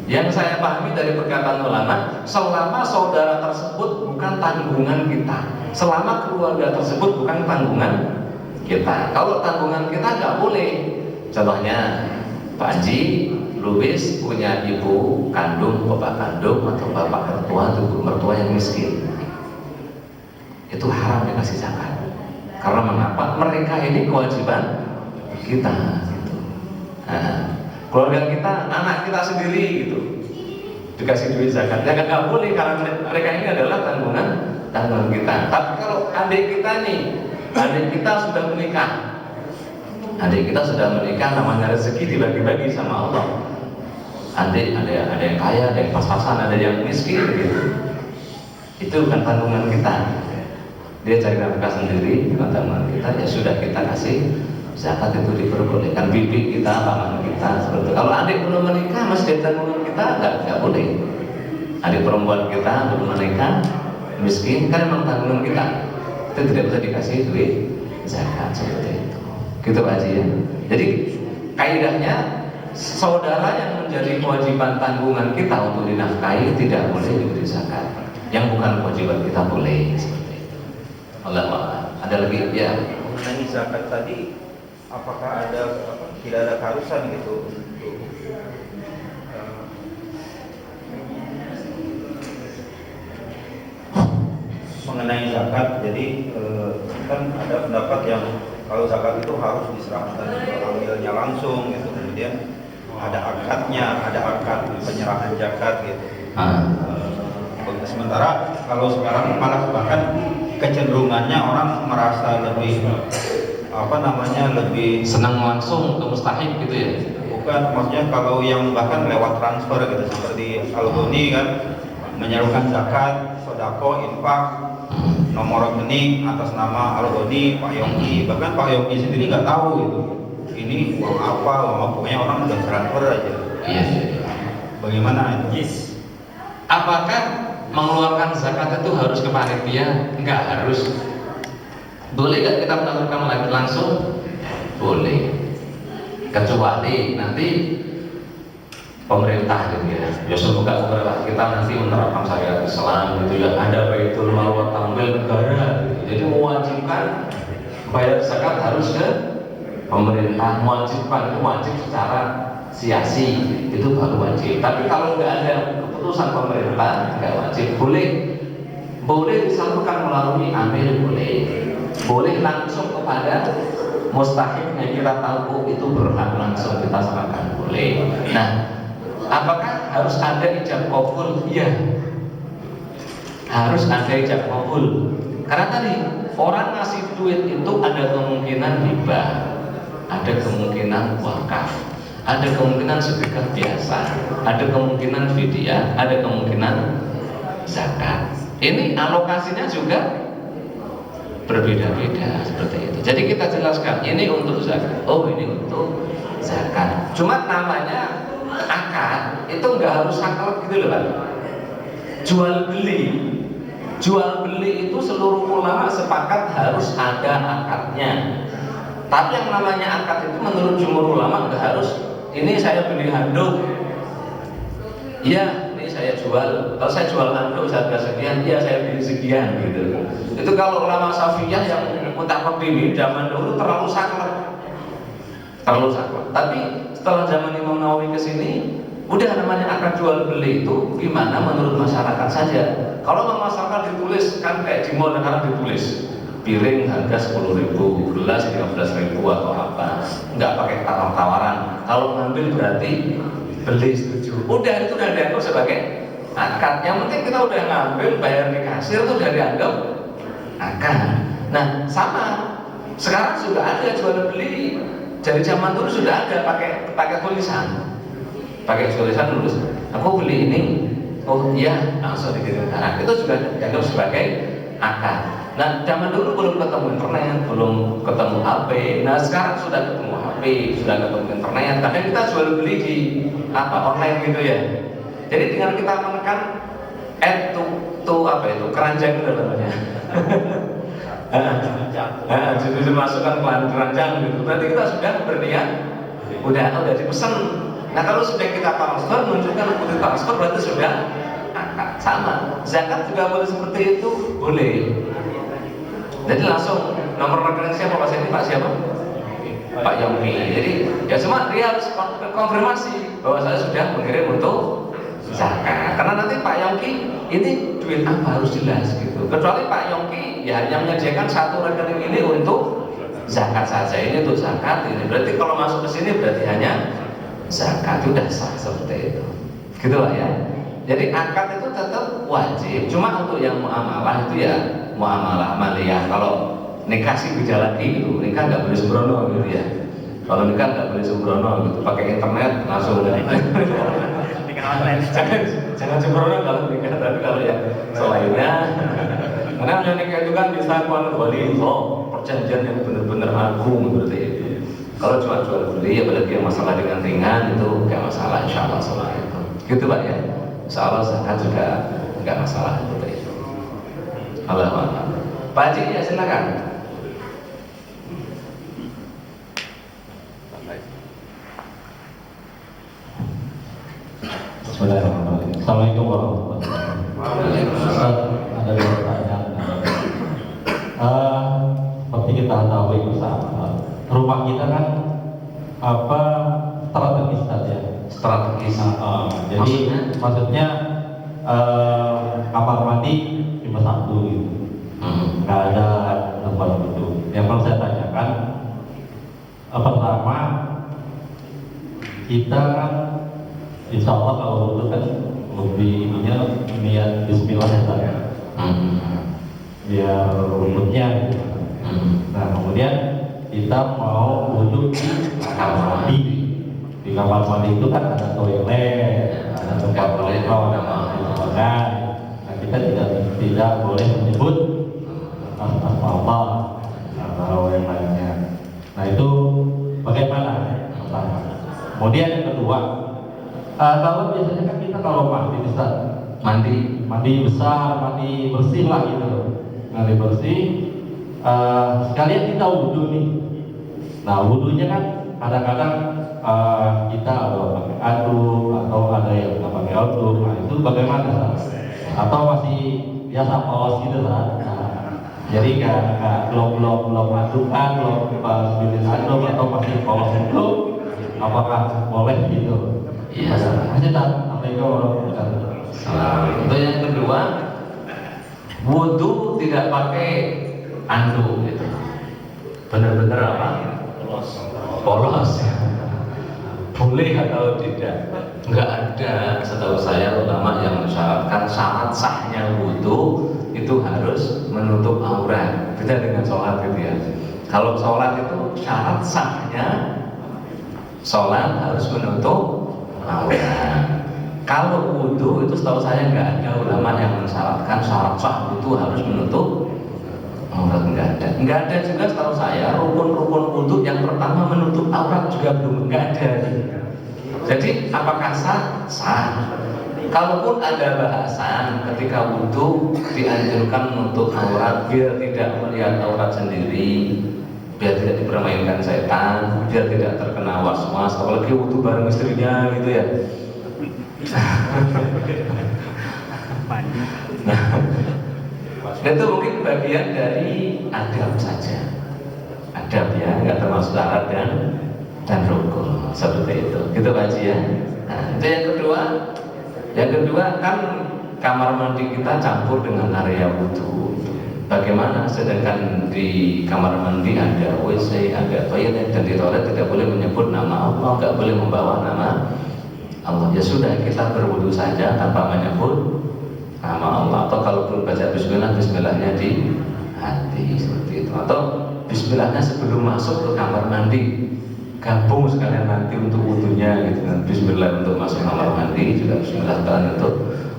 Yang saya pahami dari perkataan ulama, selama saudara tersebut bukan tanggungan kita. Selama keluarga tersebut bukan tanggungan kita. Kalau tanggungan kita nggak boleh. Contohnya, Pak Haji, Luis punya ibu kandung, bapak kandung, atau bapak mertua, atau ibu mertua yang miskin. Itu haram dikasih zakat. Karena mengapa? Mereka ini kewajiban kita. Gitu. Nah, keluarga kita, anak kita sendiri gitu, dikasih duit zakat. Ya nggak boleh karena mereka ini adalah tanggungan kita. Tapi kalau adik kita nih, adik kita sudah menikah, namanya rezeki dibagi-bagi sama Allah. Adik ada yang kaya, ada yang pas-pasan, ada yang miskin gitu. Itu bukan tanggungan kita. Dia cari nafkah sendiri, bukan tanggungan kita. Ya sudah, kita kasih zakat, itu diperbolehkan. Bibi kita, paman kita, seperti itu. Kalau adik belum menikah masih jadi tanggungan kita, nggak boleh. Adik perempuan kita belum menikah, miskin, kan memang tanggungan kita. Itu tidak bisa dikasih duit zakat, seperti itu. Gitu Pak Haji ya. Jadi kaidahnya, saudara yang menjadi kewajiban tanggungan kita untuk dinafkahi tidak boleh diberi zakat. Yang bukan kewajiban kita boleh, seperti itu. Allah, ada lagi ya. Mengenai zakat tadi, apakah tidak ada keharusan gitu untuk mengenai zakat? Jadi kan ada pendapat yang kalau zakat itu harus diserahkan ke amilnya langsung gitu, kemudian ada akadnya, ada akad penyerahan zakat gitu. Sementara kalau sekarang malah bahkan kecenderungannya orang merasa lebih lebih senang langsung ke mustahik gitu ya. Bukan, maksudnya kalau yang bahkan lewat transfer gitu, seperti Al-Ghani kan menyalurkan zakat, sodako, infak, nomor rekening atas nama Al-Ghani, Pak Yongki. Bahkan Pak Yongki sendiri nggak tahu gitu, ini uang apa, pokoknya orang udah transfer aja. Iya. Bagaimana itu? Yes. Apakah mengeluarkan zakat itu harus ke panitia? Enggak harus. Boleh nggak kita menyalurkan langsung? Boleh. Kecuali nanti pemerintah gitu ya. Ya semoga pemerintah kita nanti menerapkan syariat Islam gitu ya. Ada baitul mal wa tamwil negara gitu. Jadi mewajibkan bayar zakat harus ke pemerintah. Mewajibkan, itu wajib secara sia-sia, itu baru wajib. Tapi kalau nggak ada keputusan pemerintah, nggak wajib. Boleh disalurkan melalui amil, boleh langsung kepada mustahik yang kita tahu itu berhak langsung kita serahkan, boleh. Nah, apakah harus ada ijab qabul? Iya, harus ada ijab qabul. Karena tadi orang ngasih duit itu ada kemungkinan hibah, ada kemungkinan wakaf, ada kemungkinan sedekah biasa, ada kemungkinan fidyah, ada kemungkinan zakat. Ini alokasinya juga berbeda-beda seperti itu. Jadi kita jelaskan ini untuk zakat, oh ini untuk zakat. Cuma namanya akad itu nggak harus saklek gitu loh Pak. Jual beli itu seluruh ulama sepakat harus ada akadnya. Tapi yang namanya akad itu menurut jumhur ulama nggak harus. Ini saya beli handuk, iya ini saya jual. Kalau saya jual handuk harga sekian, iya saya beli sekian gitu. Itu kalau ulama Syafi'iyah yang mutawakkil zaman dulu terlalu saklek. Tapi setelah zaman Imam Nawawi ke sini, udah namanya akad jual beli itu gimana menurut masyarakat saja. Kalau masyarakat ditulis kan kayak di mall sekarang ditulis piring harga 10.000, gelas 13.000 atau apa, nggak pakai tawar-tawaran. Kalau ngambil berarti beli, setuju. Udah, itu udah dianggap sebagai akad. Yang penting kita udah ngambil, bayar di kasir, itu udah dianggap akad. Nah, sama sekarang sudah ada jual beli. Dari zaman dulu sudah ada pakai tulisan. Pakai tulisan tulis, aku beli ini, oh iya langsung dikirim. Nah, itu juga dianggap sebagai akad. Nah, zaman dulu belum ketemu internet, belum ketemu HP. Nah, sekarang sudah ketemu HP, sudah ketemu internet. Kadang kita jual beli di online gitu ya. Jadi dengan kita menekan add to keranjang itu namanya. Jadi dimasukkan ke keranjang gitu. Berarti kita sudah berniat, udah dipesan. Nah, kalau sudah kita transfer, menunjukkan bukti transfer berarti sudah akad. Sama, zakat juga boleh seperti itu, boleh. Jadi langsung nomor rekening siapa pas ini, Pak siapa? Pak Yongki. Jadi ya cuma dia harus konfirmasi bahwa saya sudah mengirim untuk zakat. Karena nanti Pak Yongki ini duit apa harus jelas gitu. Kecuali Pak Yongki ya hanya menyediakan satu rekening ini untuk zakat saja. Ini untuk zakat. Ini berarti kalau masuk ke sini berarti hanya zakat, itu sudah sah seperti itu. Gitu lah ya. Jadi akad itu tetap wajib. Cuma untuk yang muamalah itu ya muamalah maliyah. Kalau nikah sih beda lagi gitu. Nikah nggak boleh sembrono gitu ya. Kalau nikah nggak boleh sembrono gitu. Pakai internet langsung. Nikah online. Jangan sembrono kalau nikah. Tapi kalau ya selainnya, karena hanya nikah itu kan bisa kuan wali, perjanjian yang benar-benar agung seperti itu. Kalau cuma jual beli, apalagi yang masalah dengan ringan itu nggak masalah, insya Allah soal itu. Gitu Pak ya. Insya Allah zakat juga nggak masalah seperti itu. Alhamdulillah. Pak Haji ya silakan. Bismillahirrahmanirrahim. Assalamualaikum warahmatullahi wabarakatuh. Ustaz, ada dua pertanyaan. Seperti kita tahu bersama, rumah kita kan strategis saja. Strategis. Jadi maksudnya kamar mandi cuma satu gitu, nggak ada tempat itu. Yang perlu saya tanyakan, pertama kita kan insya Allah kalau itu kan lebih niat Bismillah ya saya. Biar rumputnya gitu. Nah kemudian kita mau wudhu di kamar mandi. Di kamar mandi itu kan ada toilet, ada tempat nongkrong, nah kita tidak boleh menyebut Allah atau yang lainnya. Nah itu bagaimana? Pertama. Kemudian yang kedua, kalau biasanya kan kita kalau mandi besar, mandi besar, mandi bersih lah gitu, mandi bersih. Sekalian kita wudhu nih. Nah wudhunya kan kadang-kadang kita ada pakai aduk atau ada yang nggak pakai aduk. Nah itu bagaimana? Atau masih biasa polos gitu lah. Jadi nggak belum adukan, belum bilin aduk atau masih polos itu, apakah boleh gitu? Iya. Assalamualaikum. Untuk yang kedua, wudhu tidak pakai anduk gitu. Benar-benar apa? Polos. Boleh atau tidak? Enggak ada setahu saya ulama yang mensyaratkan syarat sahnya wudhu itu harus menutup aurat. Beda dengan sholat gitu ya. Kalau sholat itu syarat sahnya sholat harus menutup aurat. Kalau wudhu itu setahu saya enggak ada ulama yang mensyaratkan syarat sah wudhu harus menutup aurat. Enggak ada juga setahu saya rukun-rukun wudhu yang pertama menutup aurat juga belum enggak ada. Jadi apakah sah? Sah. Kalaupun ada bahasan ketika wudhu dianjurkan menutup aurat biar tidak melihat aurat sendiri, biar tidak dipermainkan setan, biar tidak terkena was-was, apalagi wudhu bareng istrinya gitu ya. Itu mungkin bagian dari adab saja. Adab ya, nggak termasuk syarat dan rukun seperti itu. Gitu Pak Haji ya. Nah, itu yang kedua. Yang kedua kan kamar mandi kita campur dengan area wudhu. Bagaimana? Sedangkan di kamar mandi ada WC, ada toilet, dan di toilet tidak boleh menyebut nama Allah, nggak boleh membawa nama Allah. Ya sudah, kita berwudhu saja tanpa menyebut nama Allah. Atau kalaupun baca Bismillah, Bismillahnya di hati seperti itu. Atau Bismillahnya sebelum masuk ke kamar mandi, gabung sekalian nanti untuk wudhunya gitu kan. Bismillah untuk masuk kamar mandi, juga Bismillah sekalian untuk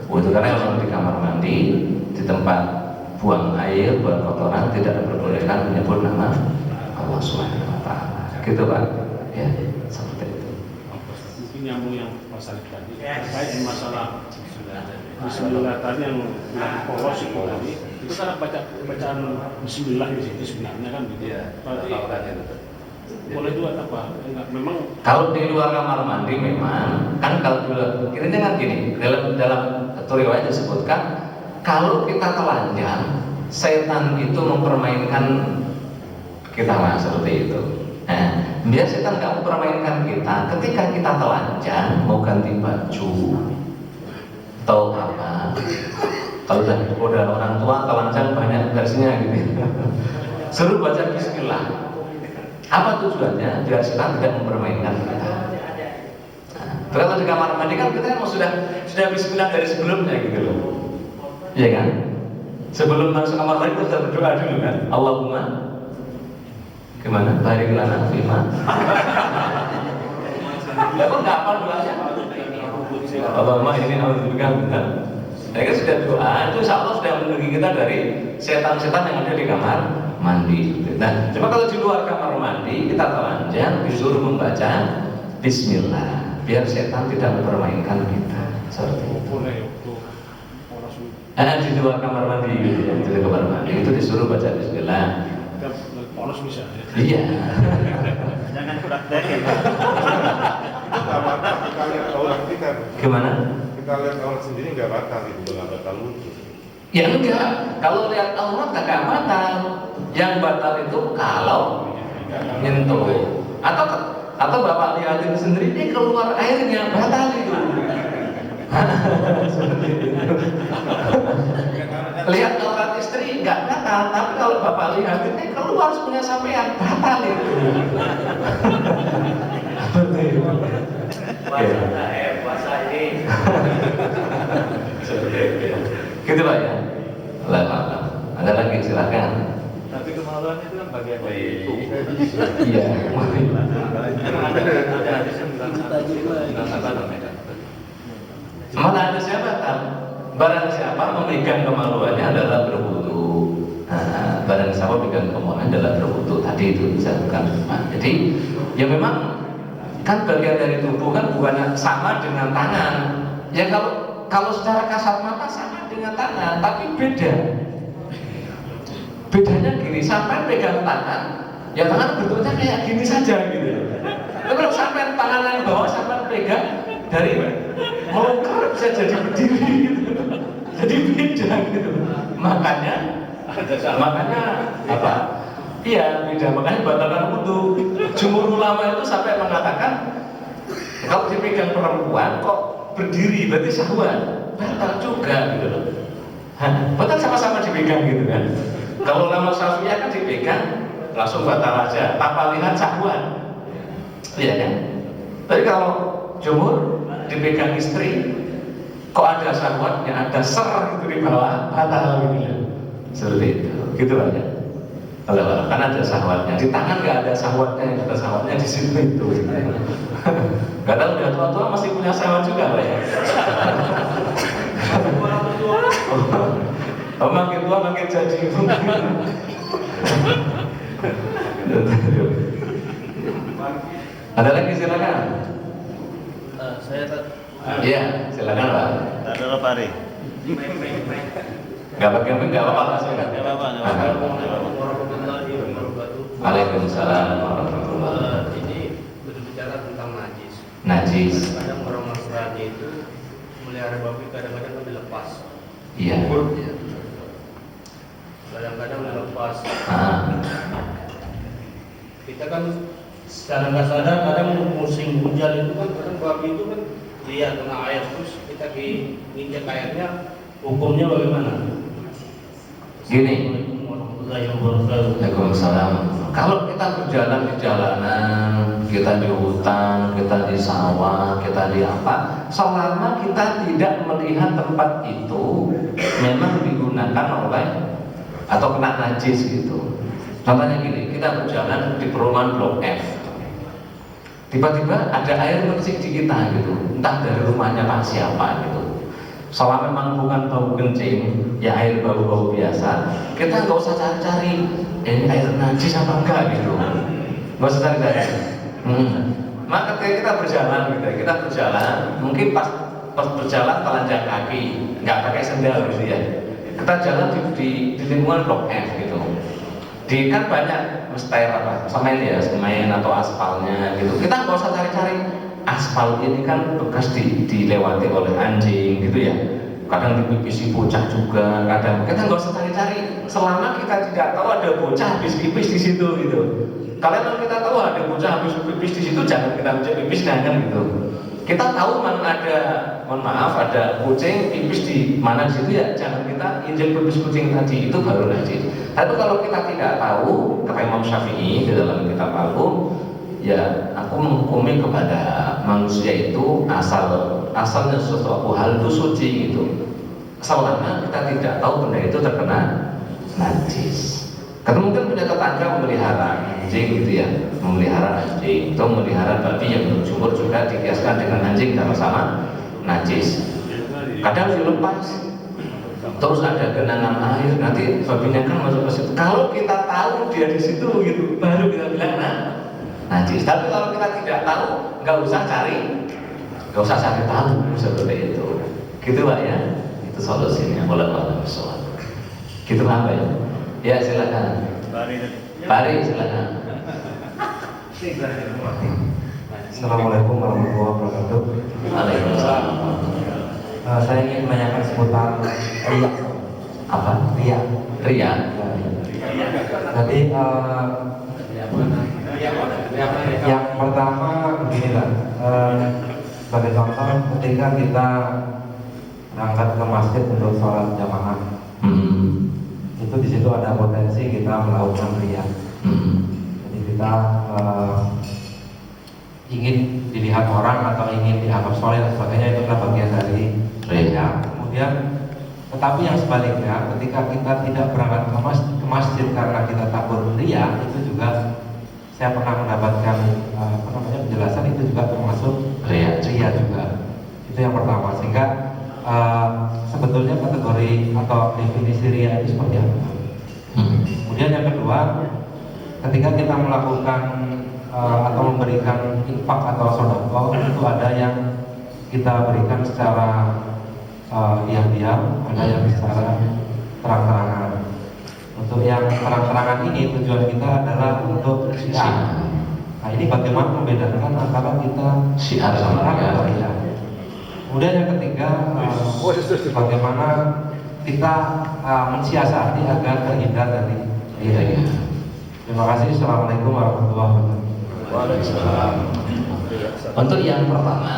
wudhu. Karena kalau di kamar mandi, di tempat buang air, buang kotoran, tidak diperbolehkan menyebut nama Allah Subhanahu wa Ta'ala. Gitu Pak. Ya, seperti itu. Mungkin nyambung yang Mas Alif tadi terkait dengan masalah Bismillah tadi yang polos itu tadi, itu kan bacaan Bismillah di situ sebenarnya kan gitu ya. Berarti boleh juga apa? Enggak, memang Kalau di luar kamar mandi memang kan kalau dulu ini kan gini dalam satu riwayat disebutkan kalau kita telanjang setan itu mempermainkan kita lah seperti itu. Nah, biar setan nggak mempermainkan kita ketika kita telanjang mau ganti baju atau apa. Kalau udah orang tua telanjang banyak versinya gitu. Suruh baca bismillah. Apa tujuannya? Biar setan tidak mempermainkan kita. Nah, kalau di kamar mandi kan kita emang sudah bismillah dari sebelumnya gitu loh. Iya kan? Sebelum masuk kamar mandi kita berdoa dulu kan. Allahumma gimana? Barik lana fima. Lah kok enggak apa doanya? Allahumma ini alhamdulillah benar. Mereka sudah doa, itu insya Allah sudah melindungi kita dari setan-setan yang ada di kamar mandi. Nah, coba kalau di luar kamar mandi kita telanjang disuruh membaca Bismillah, biar setan tidak mempermainkan kita. Seperti itu. boleh untuk polos Di luar kamar mandi, di kamar mandi itu disuruh baca Bismillah. polos bisa ya. Iya. Jangan praktekin. Itu nggak batal, kita lihat aurat kita. Gimana? Kita lihat aurat sendiri nggak batal, itu nggak batal wudhu. Ya enggak. Kalau lihat aurat nggak batal. Yang batal itu kalau nyentuh atau bapak lihatin sendiri ini keluar airnya batal itu. Lihat aurat istri nggak batal, tapi kalau bapak lihatin ini keluar punya sampean batal itu. Puasa ini. Gitu Pak ya. Lama. Ada lagi silakan. Tapi kemaluan itu kan bagian dari tubuh. Iya. Ada hadis yang bilang Mana ada siapa kan? Barang siapa memegang kemaluannya adalah berwudu. Nah, barang siapa memegang kemaluannya adalah berwudu. Tadi itu disebutkan. Nah, jadi ya memang kan bagian dari tubuh kan bukan sama dengan tangan. Ya kalau secara kasat mata sama dengan tangan, tapi beda. Bedanya gini, sampai pegang tangan, ya tangan bentuknya kayak gini saja gitu. Tapi kalau sampai tangan yang bawah sampai pegang dari melungker bisa jadi berdiri gitu. Jadi beda gitu. Makanya apa? Iya beda. Makanya batalkan wudu. Jumhur ulama itu sampai mengatakan kalau dipegang perempuan kok berdiri berarti syahwat, batal juga gitu loh. Batal sama-sama dipegang gitu kan. Kalau ulama Syafi'iyah kan dipegang langsung batal aja, tanpa lihat syahwat. Iya kan? Tapi kalau jumhur dipegang istri, kok ada syahwatnya, ada ser gitu di bawah, batal gitu ya. Seperti itu, gitu aja. Kalau kan ada syahwatnya, di tangan nggak ada syahwatnya, yang ada syahwatnya di situ itu. Gak tahu udah tua-tua masih punya syahwat juga Pak ya. Oh, makin tua makin jadi. Ada lagi silakan. Iya, silakan Pak. Tak ada Pak Ari. Gak pakai mic, gak apa-apa silakan. Gak apa-apa. Waalaikumsalam warahmatullahi wabarakatuh. Ini berbicara tentang najis. Najis. Kadang orang Nasrani itu melihara babi, kadang-kadang kan dilepas. Iya. Kadang-kadang dilepas. Kita kan secara nggak sadar kadang musim hujan itu kan kadang babi itu kan lihat kena air terus kita nginjak airnya, hukumnya bagaimana? Gini. Assalamualaikum warahmatullahi wabarakatuh. Waalaikumsalam. Kalau kita berjalan di jalanan, kita di hutan, kita di sawah, kita di apa, selama kita tidak melihat tempat itu memang digunakan oleh atau kena najis gitu. Contohnya gini, kita berjalan di perumahan Blok F, tiba-tiba ada air bersih di kita gitu, entah dari rumahnya Pak siapa gitu. Selama memang bukan bau kencing, ya air bau-bau biasa, kita nggak usah cari-cari ini air najis apa enggak gitu, nggak usah cari-cari. Maka ketika kita berjalan gitu, kita berjalan, mungkin pas berjalan telanjang kaki, nggak pakai sendal gitu ya. Kita jalan di lingkungan Blok F gitu. Di kan banyak style apa semen ya, semen atau aspalnya gitu. Kita nggak usah cari-cari aspal ini kan bekas dilewati oleh anjing gitu ya. Kadang dipipisi bocah juga, kadang kita nggak usah cari-cari. Selama kita tidak tahu ada bocah habis pipis di situ gitu. Kalau kita tahu ada bocah habis pipis di situ, jangan kita injek pipis jangan gitu. Kita tahu ada, mohon maaf, ada kucing pipis di mana di situ ya, jangan kita injek pipis kucing tadi, itu baru najis. Tapi kalau kita tidak tahu, kata Imam Syafi'i di dalam kitab Al-Um, ya aku menghukumi kepada manusia itu asalnya sesuatu hal itu suci gitu. Selama kita tidak tahu benda itu terkena najis. Karena mungkin punya tetangga memelihara anjing gitu ya, memelihara anjing atau memelihara babi yang berjumur juga dikiaskan dengan anjing sama-sama najis. Kadang dilepas, terus ada genangan air, nanti babinya kan masuk ke situ. Kalau kita tahu dia di situ gitu, baru kita bilang najis. Tapi kalau kita tidak tahu, nggak usah cari tahu seperti itu. Gitu Pak ya, itu solusinya. Wallahu a'lam. Gitu apa ya? Ya silakan. Pari silakan. Assalamualaikum warahmatullahi wabarakatuh. Waalaikumsalam. Saya ingin menanyakan seputar riya. Apa? Riya. Ria. Jadi yang pertama beginilah. Sebagai contoh, ketika kita berangkat ke masjid untuk sholat jamaah, itu di situ ada potensi kita melakukan riya. Jadi kita ingin dilihat orang atau ingin dianggap soleh dan sebagainya, itu adalah bagian dari riya. Kemudian, tetapi yang sebaliknya, ketika kita tidak berangkat ke masjid karena kita takut riya, itu juga saya pernah mendapatkan penjelasan itu juga termasuk riya juga. Itu yang pertama. Sehingga sebetulnya kategori atau definisi riya itu seperti apa? Kemudian yang kedua, ketika kita melakukan atau memberikan infak atau sedekah, itu ada yang kita berikan secara diam-diam, ada yang secara terang-terangan. Untuk yang terang-terangan ini tujuan kita adalah untuk syiar. Nah ini bagaimana membedakan antara kita Syiar sama riya. Kemudian yang ketiga, bagaimana kita mensiasati agar terhindar dari riya. Terima kasih. Assalamualaikum warahmatullahi wabarakatuh. Waalaikumsalam. Untuk yang pertama,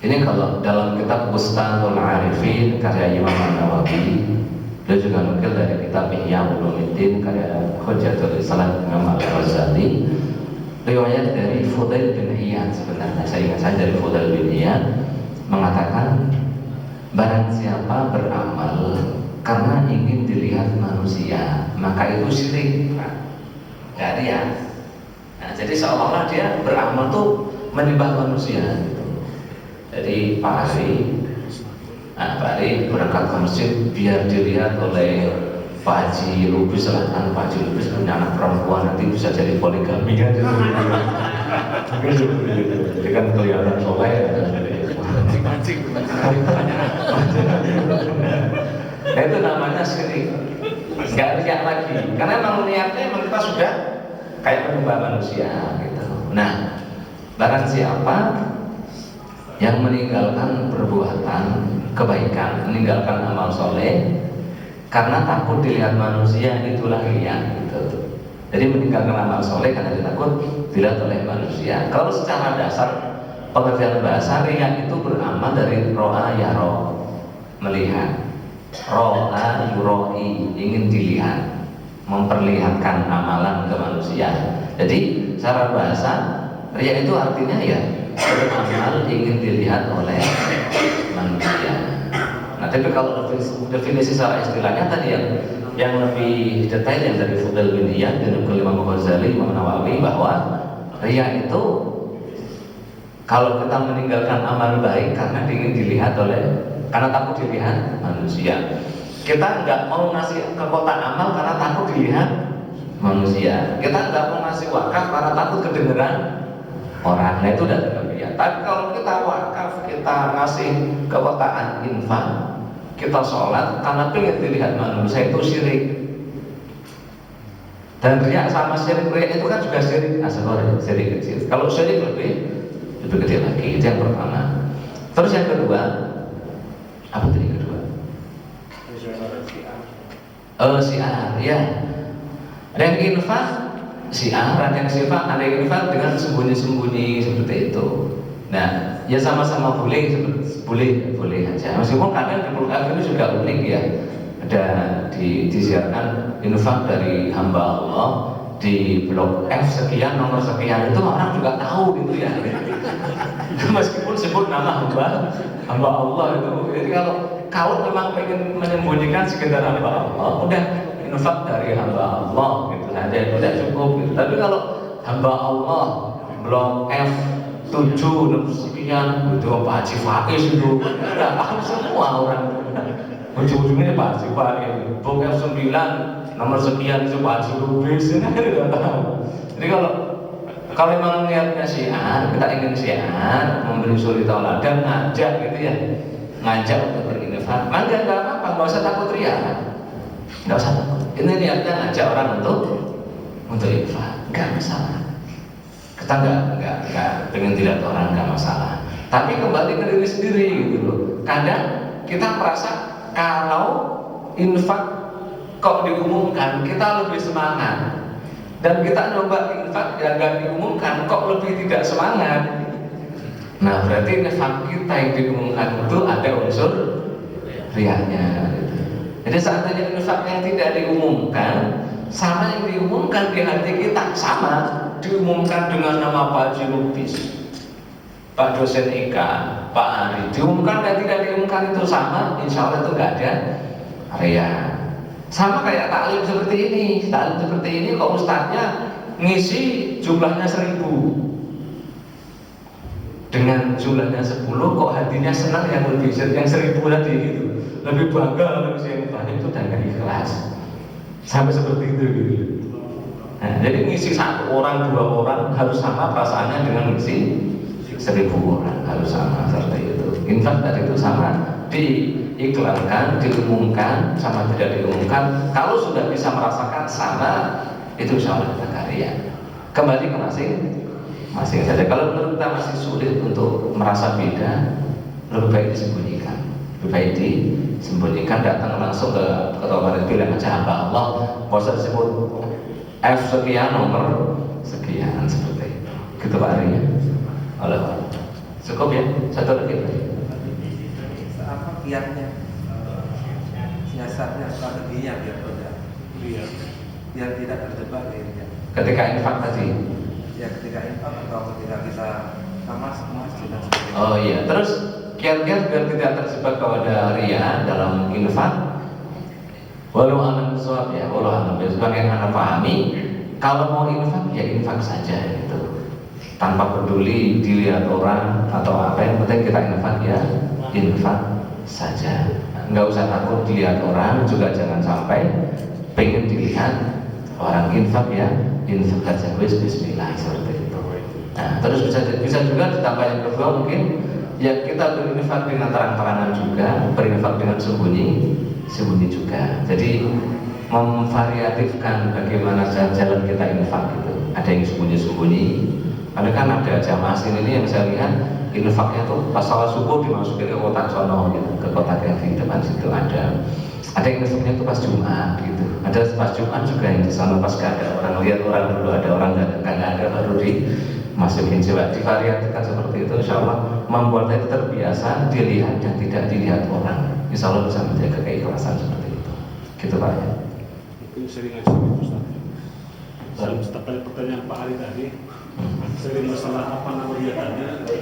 ini kalau dalam kitab Bustanul Arifin karya Imam An-Nawawi, dia juga nukil dari kitab Ihya Ulumuddin karya Hujjatul Islam Imam Al-Ghazali, riwayat dari Fudail bin Iyad. Sebenarnya saya ingat saja dari Fudail bin Iyad mengatakan, barang siapa beramal karena ingin dilihat manusia, maka itu syirik, nggak riya. Nah, jadi seolah-olah dia beramal tuh menyembah manusia gitu. Jadi Pak Ari berangkat ke masjid biar dilihat oleh Pak Haji Lubis lah, kan Pak Haji Lubis punya anak perempuan, nanti bisa jadi poligami kan. Jadi kan kelihatan soleh. Nah, itu namanya syirik. Nggak riya lagi, karena memang niatnya memang kita sudah kayak menyembah manusia gitu. Nah, barang siapa yang meninggalkan perbuatan kebaikan, meninggalkan amal soleh karena takut dilihat manusia, itulah riya gitu. Jadi meninggalkan amal soleh karena takut dilihat oleh manusia. Kalau secara dasar pengertian bahasa, riya itu beramal dari ro'a yaro, melihat, ro'a yuroi, ingin dilihat, memperlihatkan amalan ke manusia. Jadi secara bahasa riya itu artinya ya beramal ingin dilihat oleh manusia. Nah, tapi kalau definisi secara istilahnya tadi yang lebih detail yang dari Fudail bin Iyad dan Imam Ghazali, Imam Nawawi, bahwa riya itu kalau kita meninggalkan amal baik karena ingin dilihat karena takut dilihat manusia. Kita nggak mau ngasih ke kotak amal karena takut dilihat manusia. Kita nggak mau ngasih wakaf karena takut kedengeran orang. Nah, itu udah terbiasa. Tapi kalau kita wakaf, kita ngasih ke kotak infak, kita sholat karena pengen dilihat manusia, itu syirik. Dan riak sama syirik, riak itu kan juga syirik asghar, syirik kecil. Kalau syirik lebih kecil lagi, itu yang pertama. Terus yang kedua, apa tadi yang kedua? Syiar, ya. Ada yang infak, syiar, ada yang sifat, ada yang infak dengan sembunyi-sembunyi seperti itu. Nah, ya sama-sama boleh aja. Meskipun kadang di Al-Quran ini juga unik ya. Ada disiarkan infak dari hamba Allah di blok F sekian nomor sekian, itu orang juga tahu gitu ya. Meskipun sebut nama hamba Allah itu. Jadi kalau memang pengen menyembunyikan sekedar hamba Allah, udah infak dari hamba Allah gitu saja, itu udah cukup gitu. Tapi kalau hamba Allah blok F 7 nomor sekian itu Pak Haji Faiz itu udah tahu semua orang. Ujung-ujungnya Pak Haji Faiz, blok F 9 nomor sekian itu Pak Haji Lubis, ini udah tahu. Jadi kalau memang niatnya syiar, kita ingin syiar, memberi suri tauladan, ngajak gitu ya, ngajak untuk berinfak, maka nggak apa-apa, nggak usah takut riya, nggak usah takut. Ini niatnya ngajak orang untuk infak, nggak masalah. Kita nggak pengen dilihat orang, nggak masalah. Tapi kembali ke diri sendiri gitu loh. Kadang kita merasa kalau infak kok diumumkan, kita lebih semangat. Dan kita nyoba infak yang nggak diumumkan, kok lebih tidak semangat. Nah, berarti infak kita yang diumumkan itu ada unsur riyanya. Gitu. Jadi seandainya infak yang tidak diumumkan sama yang diumumkan di hati kita sama, diumumkan dengan nama Pak Haji Lubis, Pak dosen IK, Pak Ari, diumumkan dan tidak diumumkan itu sama, insya Allah itu nggak ada riya. Sama kayak taklim seperti ini, kok ustadznya ngisi jumlahnya 1000 dengan jumlahnya 10, kok hatinya senang yang 1000 tadi gitu, lebih bangga lebih yang banyak itu dan gak ikhlas, sampai seperti itu gitu. Nah, jadi ngisi 1 orang 2 orang harus sama perasaannya dengan ngisi 1000 orang, harus sama seperti itu. Infak tadi itu sama, diiklankan, diumumkan sama tidak diumumkan. Kalau sudah bisa merasakan sama, itu insya Allah kita karya. Kembali ke masing-masing saja. Kalau menurut kita masih sulit untuk merasa beda, lebih baik disembunyikan. Datang langsung ke ketua panitia, bilang aja hamba Allah, nggak usah disebut F sekian nomor sekian seperti itu. Gitu Pak Ari ya. Allah. Cukup ya. Satu lagi. Apa kiatnya, siasatnya, strateginya biar tidak terjebak ya. Ketika infak tadi. Ya ketika infak atau ketika kita kemas dan sebagainya. Oh iya. Terus kiat-kiat biar tidak terjebak kepada riya dalam infak. Walau alam suap ya, walau alam. Sebagai yang anda pahami, kalau mau infak ya infak saja gitu. Tanpa peduli dilihat orang atau apa, yang penting kita infak ya infak saja. Nggak usah takut dilihat orang, juga jangan sampai pengen dilihat orang. Infak ya infak saja, bismillah seperti itu. Nah, terus bisa juga ditambah yang kedua mungkin ya kita berinfak dengan terang-terangan juga, berinfak dengan sembunyi juga. Jadi memvariatifkan bagaimana jalan kita infak gitu. Ada yang sembunyi. Ada kan ada jamaah sini ini yang saya lihat infaknya tuh pas salat subuh dimasukin ke kotak sono gitu, ke kotak yang di depan situ ada. Ada yang infaknya tuh pas Jumat gitu. Ada pas Jumat juga yang di sana pas gak ada orang, lihat orang dulu, ada orang nggak ada baru dimasukin. Coba divariasikan seperti itu, insya Allah membuat kita terbiasa dilihat dan tidak dilihat orang. Insya Allah bisa menjaga keikhlasan seperti itu. Gitu Pak ya. Mungkin sering aja Ustaz. Setelah pertanyaan Pak Ari tadi, sering masalah apa namanya tadi,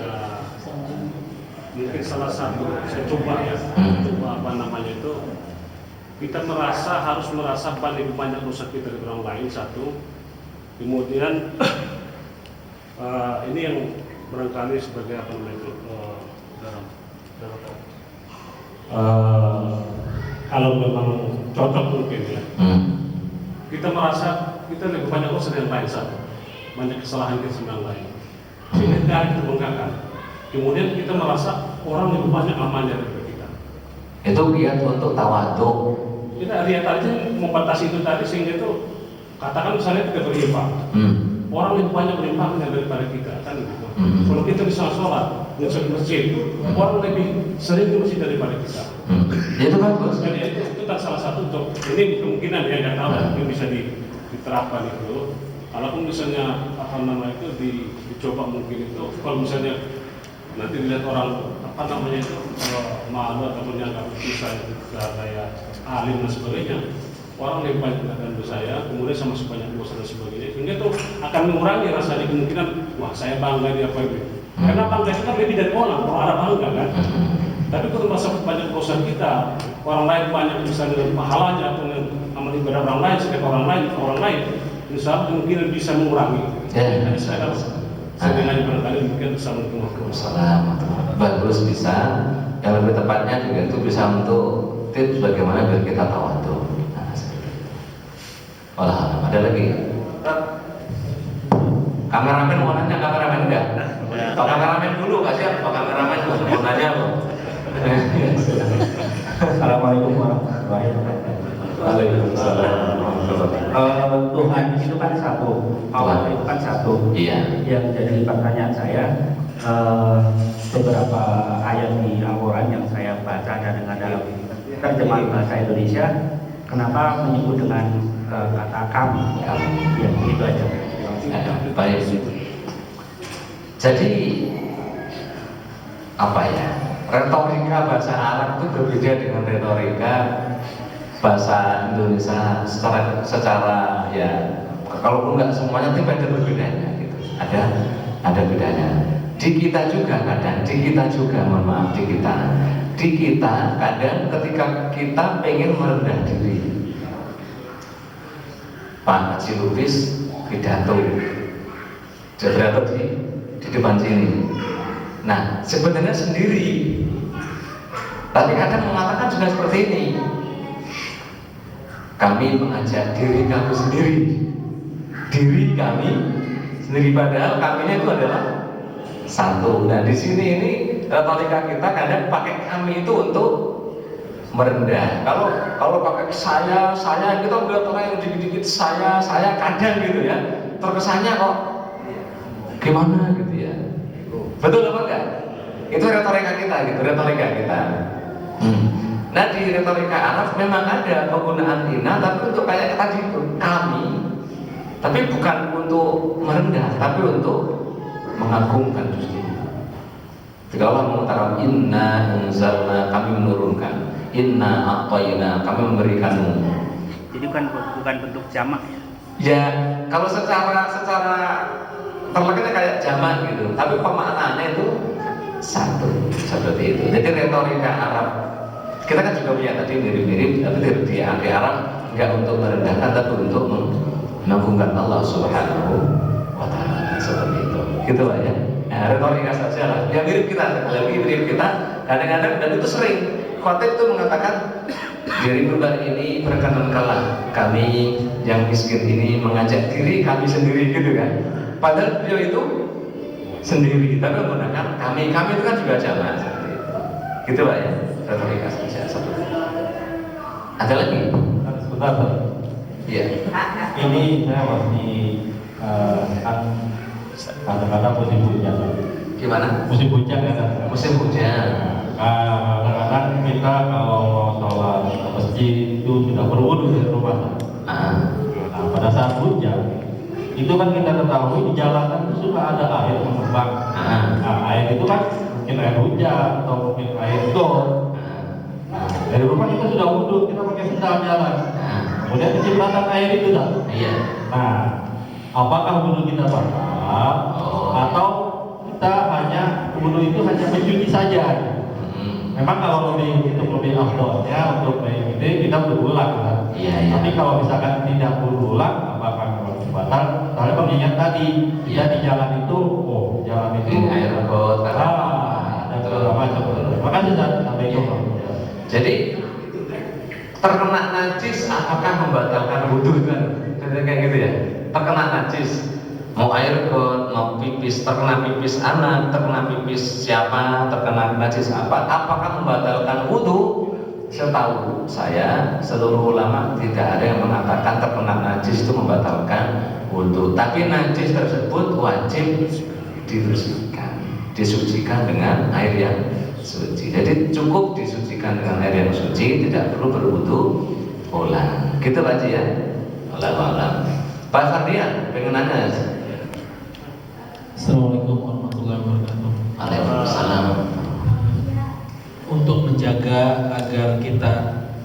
mungkin salah satu saya coba apa namanya itu, kita harus merasa paling banyak dosa kita dari orang lain satu. Kemudian ini yang barangkali sebagai apa namanya itu kalau memang cocok mungkin ya. Kita merasa kita lebih banyak dosa dari yang lain satu, banyak kesalahan kita yang lain, sehingga kita itu banggakan. Kemudian kita merasa orang lebih banyak amalnya daripada kita. Itu giat untuk tawadhu. Kita lihat aja membatasi itu tadi, sehingga itu katakan misalnya kita berinfak, orang lebih banyak berinfaknya daripada kita kan gitu. Kalau kita bisa sholat di masjid, orang lebih sering di masjid daripada kita. Itu bagus. Jadi itu kan salah satu untuk ini kemungkinan ya nggak tahu mungkin bisa diterapkan itu. Kalaupun misalnya apa nama itu dicoba mungkin itu, kalau misalnya nanti dilihat orang apa namanya itu malu ataupun dianggap bisa kayak alim dan sebagainya, orang lebih banyak mengatakan saya, kemudian sama sebanyak dosa dan sebagainya, sehingga itu akan mengurangi rasanya kemungkinan wah saya bangga di apa itu. Karena bangga itu kan lebih dari orang ada bangga kan. Tapi kalau masa banyak dosa kita, orang lain banyak misalnya pahalanya atau amal ibadah orang lain, sedekah orang lain, insya Allah kemungkinan bisa mengurangi. Jadi saya dengan barangkali mungkin Assalamualaikum. Bagus bisa. Yang lebih tepatnya juga itu bisa untuk tips bagaimana biar kita tawadhu. Ada lagi? Kameramen mau nanya, kameramen enggak? Pak kameramen dulu, kasihan Pak kameramen mau nanya loh. Assalamualaikum warahmatullahi wabarakatuh. Waalaikumsalam. Tuhan itu kan satu, Allah itu kan satu. Iya. Yang jadi pertanyaan saya, beberapa ayat di Al-Quran yang saya baca dan dengan dalam terjemahan bahasa Indonesia, kenapa menyebut dengan kata kami? Ya, itu aja. Baik. Jadi apa ya? Retorika bahasa Arab itu berbeda dengan retorika bahasa Indonesia secara ya, kalaupun nggak semuanya tapi ada perbedaannya gitu. Ada bedanya. Di kita juga kadang, mohon maaf, di kita kadang ketika kita pengen merendah diri, Pak Haji Lubis pidato di depan sini. Nah sebenarnya sendiri, tapi kadang mengatakan juga seperti ini. Kami mengajak diri kami sendiri, padahal kaminya itu adalah satu. Nah di sini ini retorika kita kadang pakai kami itu untuk merendah. Kalau pakai saya kita melihat orang yang dikit-dikit saya kadang gitu ya, terkesannya kok gimana gitu ya. Betul apa enggak? Itu retorika kita gitu, Nah di retorika Arab memang ada penggunaan ina, tapi untuk kayak tadi itu kami, tapi bukan untuk merendah, tapi untuk mengagungkan justru. Jika Allah mengatakan inna anzalna, kami menurunkan, inna a'tayna, kami memberikanmu. Jadi bukan bentuk jamak ya? Ya kalau secara terlekatnya kayak jamak gitu, tapi pemaknaannya itu satu seperti itu. Jadi retorika Arab kita kan juga punya tadi mirip-mirip, tapi di Arab nggak untuk merendahkan, tapi untuk mengagungkan Allah Subhanahu wa Ta'ala, seperti itu. Gitu lah ya. Nah, retorika saja lah. Ya mirip kita, kadang-kadang dan itu sering. Khotib itu mengatakan diri pribadi ini perkenankanlah kami yang miskin ini mengajak diri kami sendiri gitu kan. Padahal beliau itu sendiri, tapi menggunakan kami itu kan juga jamaah seperti itu. Gitu lah ya. Retorika saja seperti itu. Ada lagi? Sebentar, Pak. Iya. Ini saya masih kadang-kadang musim hujan. Gimana? Musim hujan ya. Musim hujan. Kadang-kadang kita kalau mau sholat ke masjid itu sudah berwudu di rumah. Nah, pada saat hujan itu kan kita ketahui di jalanan itu suka ada air mengembang. Nah, air itu kan mungkin air hujan atau mungkin air gor. Dari rumah kita sudah wudu, kita pakai sendal jalan. Kemudian kecipratan air itu dah. Iya. Nah, apakah wudu kita batal atau kita hanya wudu itu hanya mencuci saja? Memang kalau lebih afdolnya untuk ini kita berulang kan. Iya. Tapi kalau misalkan tidak berulang, apakah batal? Soalnya mengingat tadi kita di jalan itu, jalan itu air got, ada beberapa macam. Makanya sampai itu. Jadi terkena najis apakah membatalkan wudhu kan? Kayak gitu ya. Terkena najis, mau air got, mau pipis, terkena pipis anak, terkena pipis siapa, terkena najis apa? Apakah membatalkan wudhu? setahu saya seluruh ulama tidak ada yang mengatakan terkena najis itu membatalkan wudhu, tapi najis tersebut wajib disucikan dengan air yang suci. Jadi cukup disucikan dengan air yang suci, tidak perlu berwudhu ulang. Gitu Pak Haji ya. Wallahu Pak Fardian, pengen nanya. Assalamualaikum warahmatullahi wabarakatuh. Waalaikumsalam. Untuk menjaga agar kita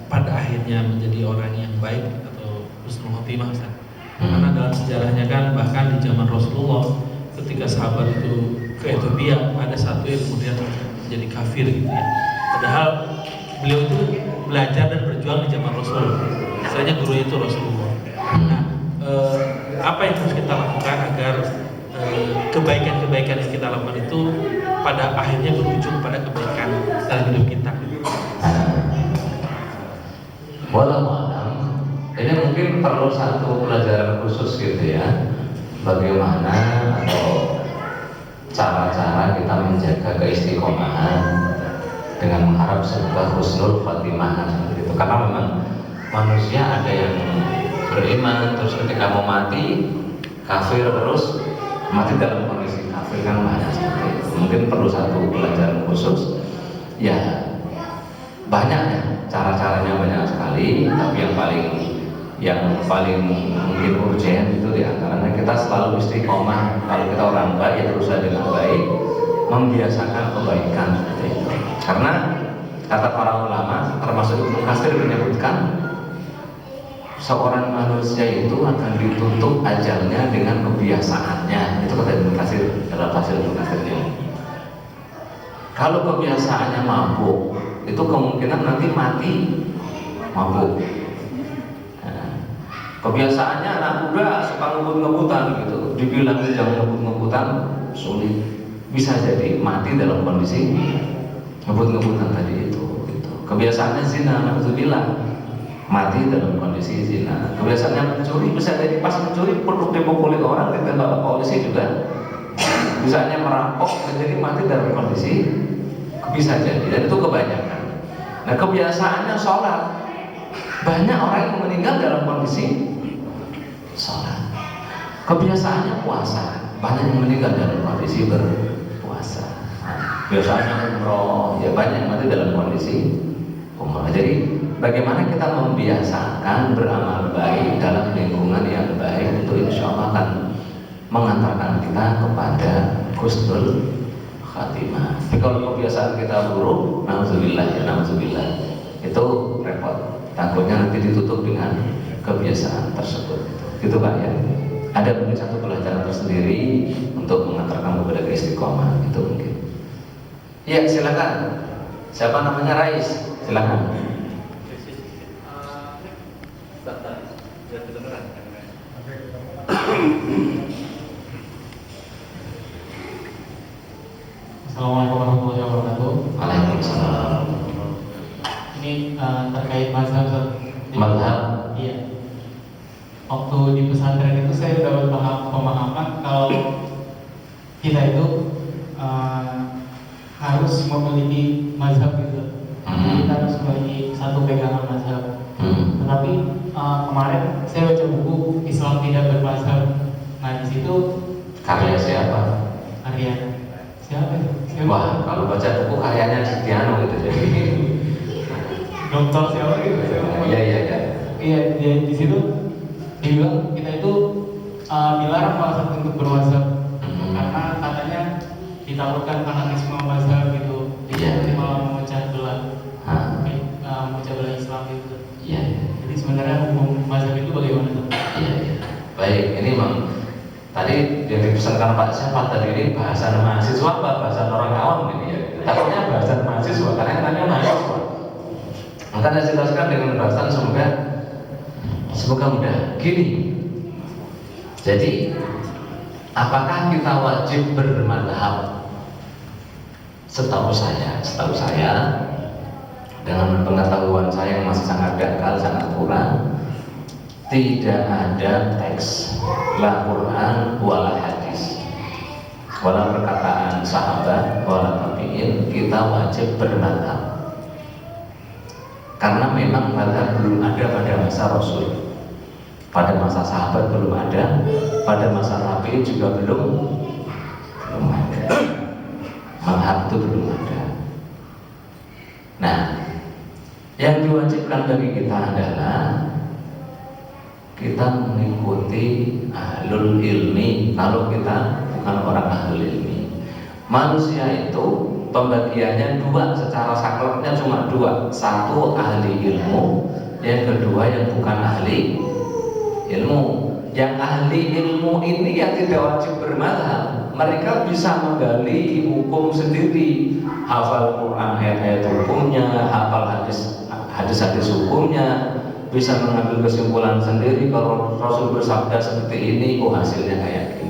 pada akhirnya menjadi orang yang baik atau husnul khotimah, Ustaz. Karena dalam sejarahnya kan bahkan di zaman Rasulullah ketika sahabat itu ke Ethiopia ada satu yang kemudian menjadi kafir gitu ya. Padahal beliau itu belajar dan berjuang di zaman Rasul. Misalnya gurunya itu Rasulullah. Nah, apa yang harus kita lakukan agar kebaikan-kebaikan yang kita lakukan itu pada akhirnya berujung pada kebaikan dalam hidup kita? Wallahualam, ini mungkin perlu satu pelajaran khusus gitu ya, bagaimana atau cara-cara kita menjaga keistiqomahan dengan mengharap sebuah husnul khotimah seperti itu. Karena memang manusia ada yang beriman terus ketika mau mati kafir, terus mati dalam kondisi kafir, kan banyak seperti itu. Mungkin perlu satu pelajaran khusus ya. Banyak ya, cara-caranya banyak sekali, tapi yang paling mungkin urgent itu diantaranya kita selalu istiqomah. Kalau kita orang baik ya berusaha dengan baik membiasakan kebaikan seperti itu. Karena kata para ulama termasuk Ibnu Katsir menyebutkan seorang manusia itu akan ditutup ajalnya dengan kebiasaannya. Itu kata Ibnu Katsir dalam tafsir Ibnu Katsirnya. Kalau kebiasaannya mabuk, itu kemungkinan nanti mati mabuk. Nah, kebiasaannya anak muda suka ngebut-ngebutan gitu, dibilang jangan ngebut-ngebutan, sulit, bisa jadi mati dalam kondisi ngebut-ngebutan tadi itu. Gitu. Kebiasaannya zina, alhamdulillah, mati dalam kondisi zina. Kebiasaannya mencuri, bisa jadi pas mencuri perlu dipukuli orang, ditembak polisi juga. Bisanya merampok, jadi mati dalam kondisi, bisa jadi, dan itu kebanyakan. Nah, kebiasaannya sholat, banyak orang yang meninggal dalam kondisi sholat. Kebiasaannya puasa, banyak yang meninggal dalam kondisi berpuasa. Biasanya umroh, ya banyak yang mati dalam kondisi umroh. Jadi bagaimana kita membiasakan beramal baik dalam lingkungan yang baik, itu insya Allah akan mengantarkan kita kepada husnul khatimah. Tapi kalau kebiasaan kita buruk, na'udzubillah, itu repot. Takutnya nanti ditutup dengan kebiasaan tersebut. Gitu Pak ya. Ada mungkin satu pelajaran tersendiri untuk mengantarkan kepada istiqomah, itu mungkin. Iya, silakan. Siapa namanya? Rais, silakan. Assalamualaikum warahmatullahi wabarakatuh. Waalaikumsalam. Ini terkait mazhab. Mazhab? Iya. Waktu di pesantren itu saya dapat pemahaman kalau kita itu harus memiliki mazhab gitu. Kita harus memiliki satu pegangan mazhab. Tetapi kemarin saya baca buku Islam Tidak Bermazhab. Nah di situ karya siapa? Karya siapa itu? Wah, kalau baca buku karyanya Setiano gitu jadi. Dokter siapa gitu? Iya. Iya, di situ dibilang kita itu dilarang mazhab untuk bermazhab karena katanya ditakutkan fanatisme mazhab gitu. Jadi malah memecah belah, memecah belah Islam gitu. Iya. Jadi sebenarnya hukum mazhab itu bagaimana tuh? Iya. Baik, ini memang tadi yang dipesankan Pak siapa tadi ini bahasan mahasiswa apa bahasan orang awam ini ya? Takutnya bahasan mahasiswa karena yang tanya mahasiswa. Maka saya jelaskan dengan bahasan semoga mudah. Gini, jadi apakah kita wajib bermadhab? Setahu saya dengan pengetahuan saya yang masih sangat dangkal, sangat kurang, tidak ada teks la Quran wala hadis wala perkataan sahabat wala tabi'in kita wajib bermadhab. Karena memang madhab belum ada pada masa Rasul, pada masa sahabat belum ada, pada masa Nabi juga belum ada. Madhab itu belum ada. Nah, yang diwajibkan bagi kita adalah kita mengikuti ahlul ilmi. Kalau kita bukan orang ahlul ilmi, manusia itu pembagiannya dua, secara sakleknya cuma dua. Satu ahli ilmu, yang kedua yang bukan ahli ilmu. Yang ahli ilmu ini yang tidak wajib bermadhab, mereka bisa menggali hukum sendiri, hafal Quran ayat-ayat hukumnya, hafal hadis-hadis hukumnya, bisa mengambil kesimpulan sendiri. Kalau Rasul bersabda seperti ini, oh hasilnya kayak gini.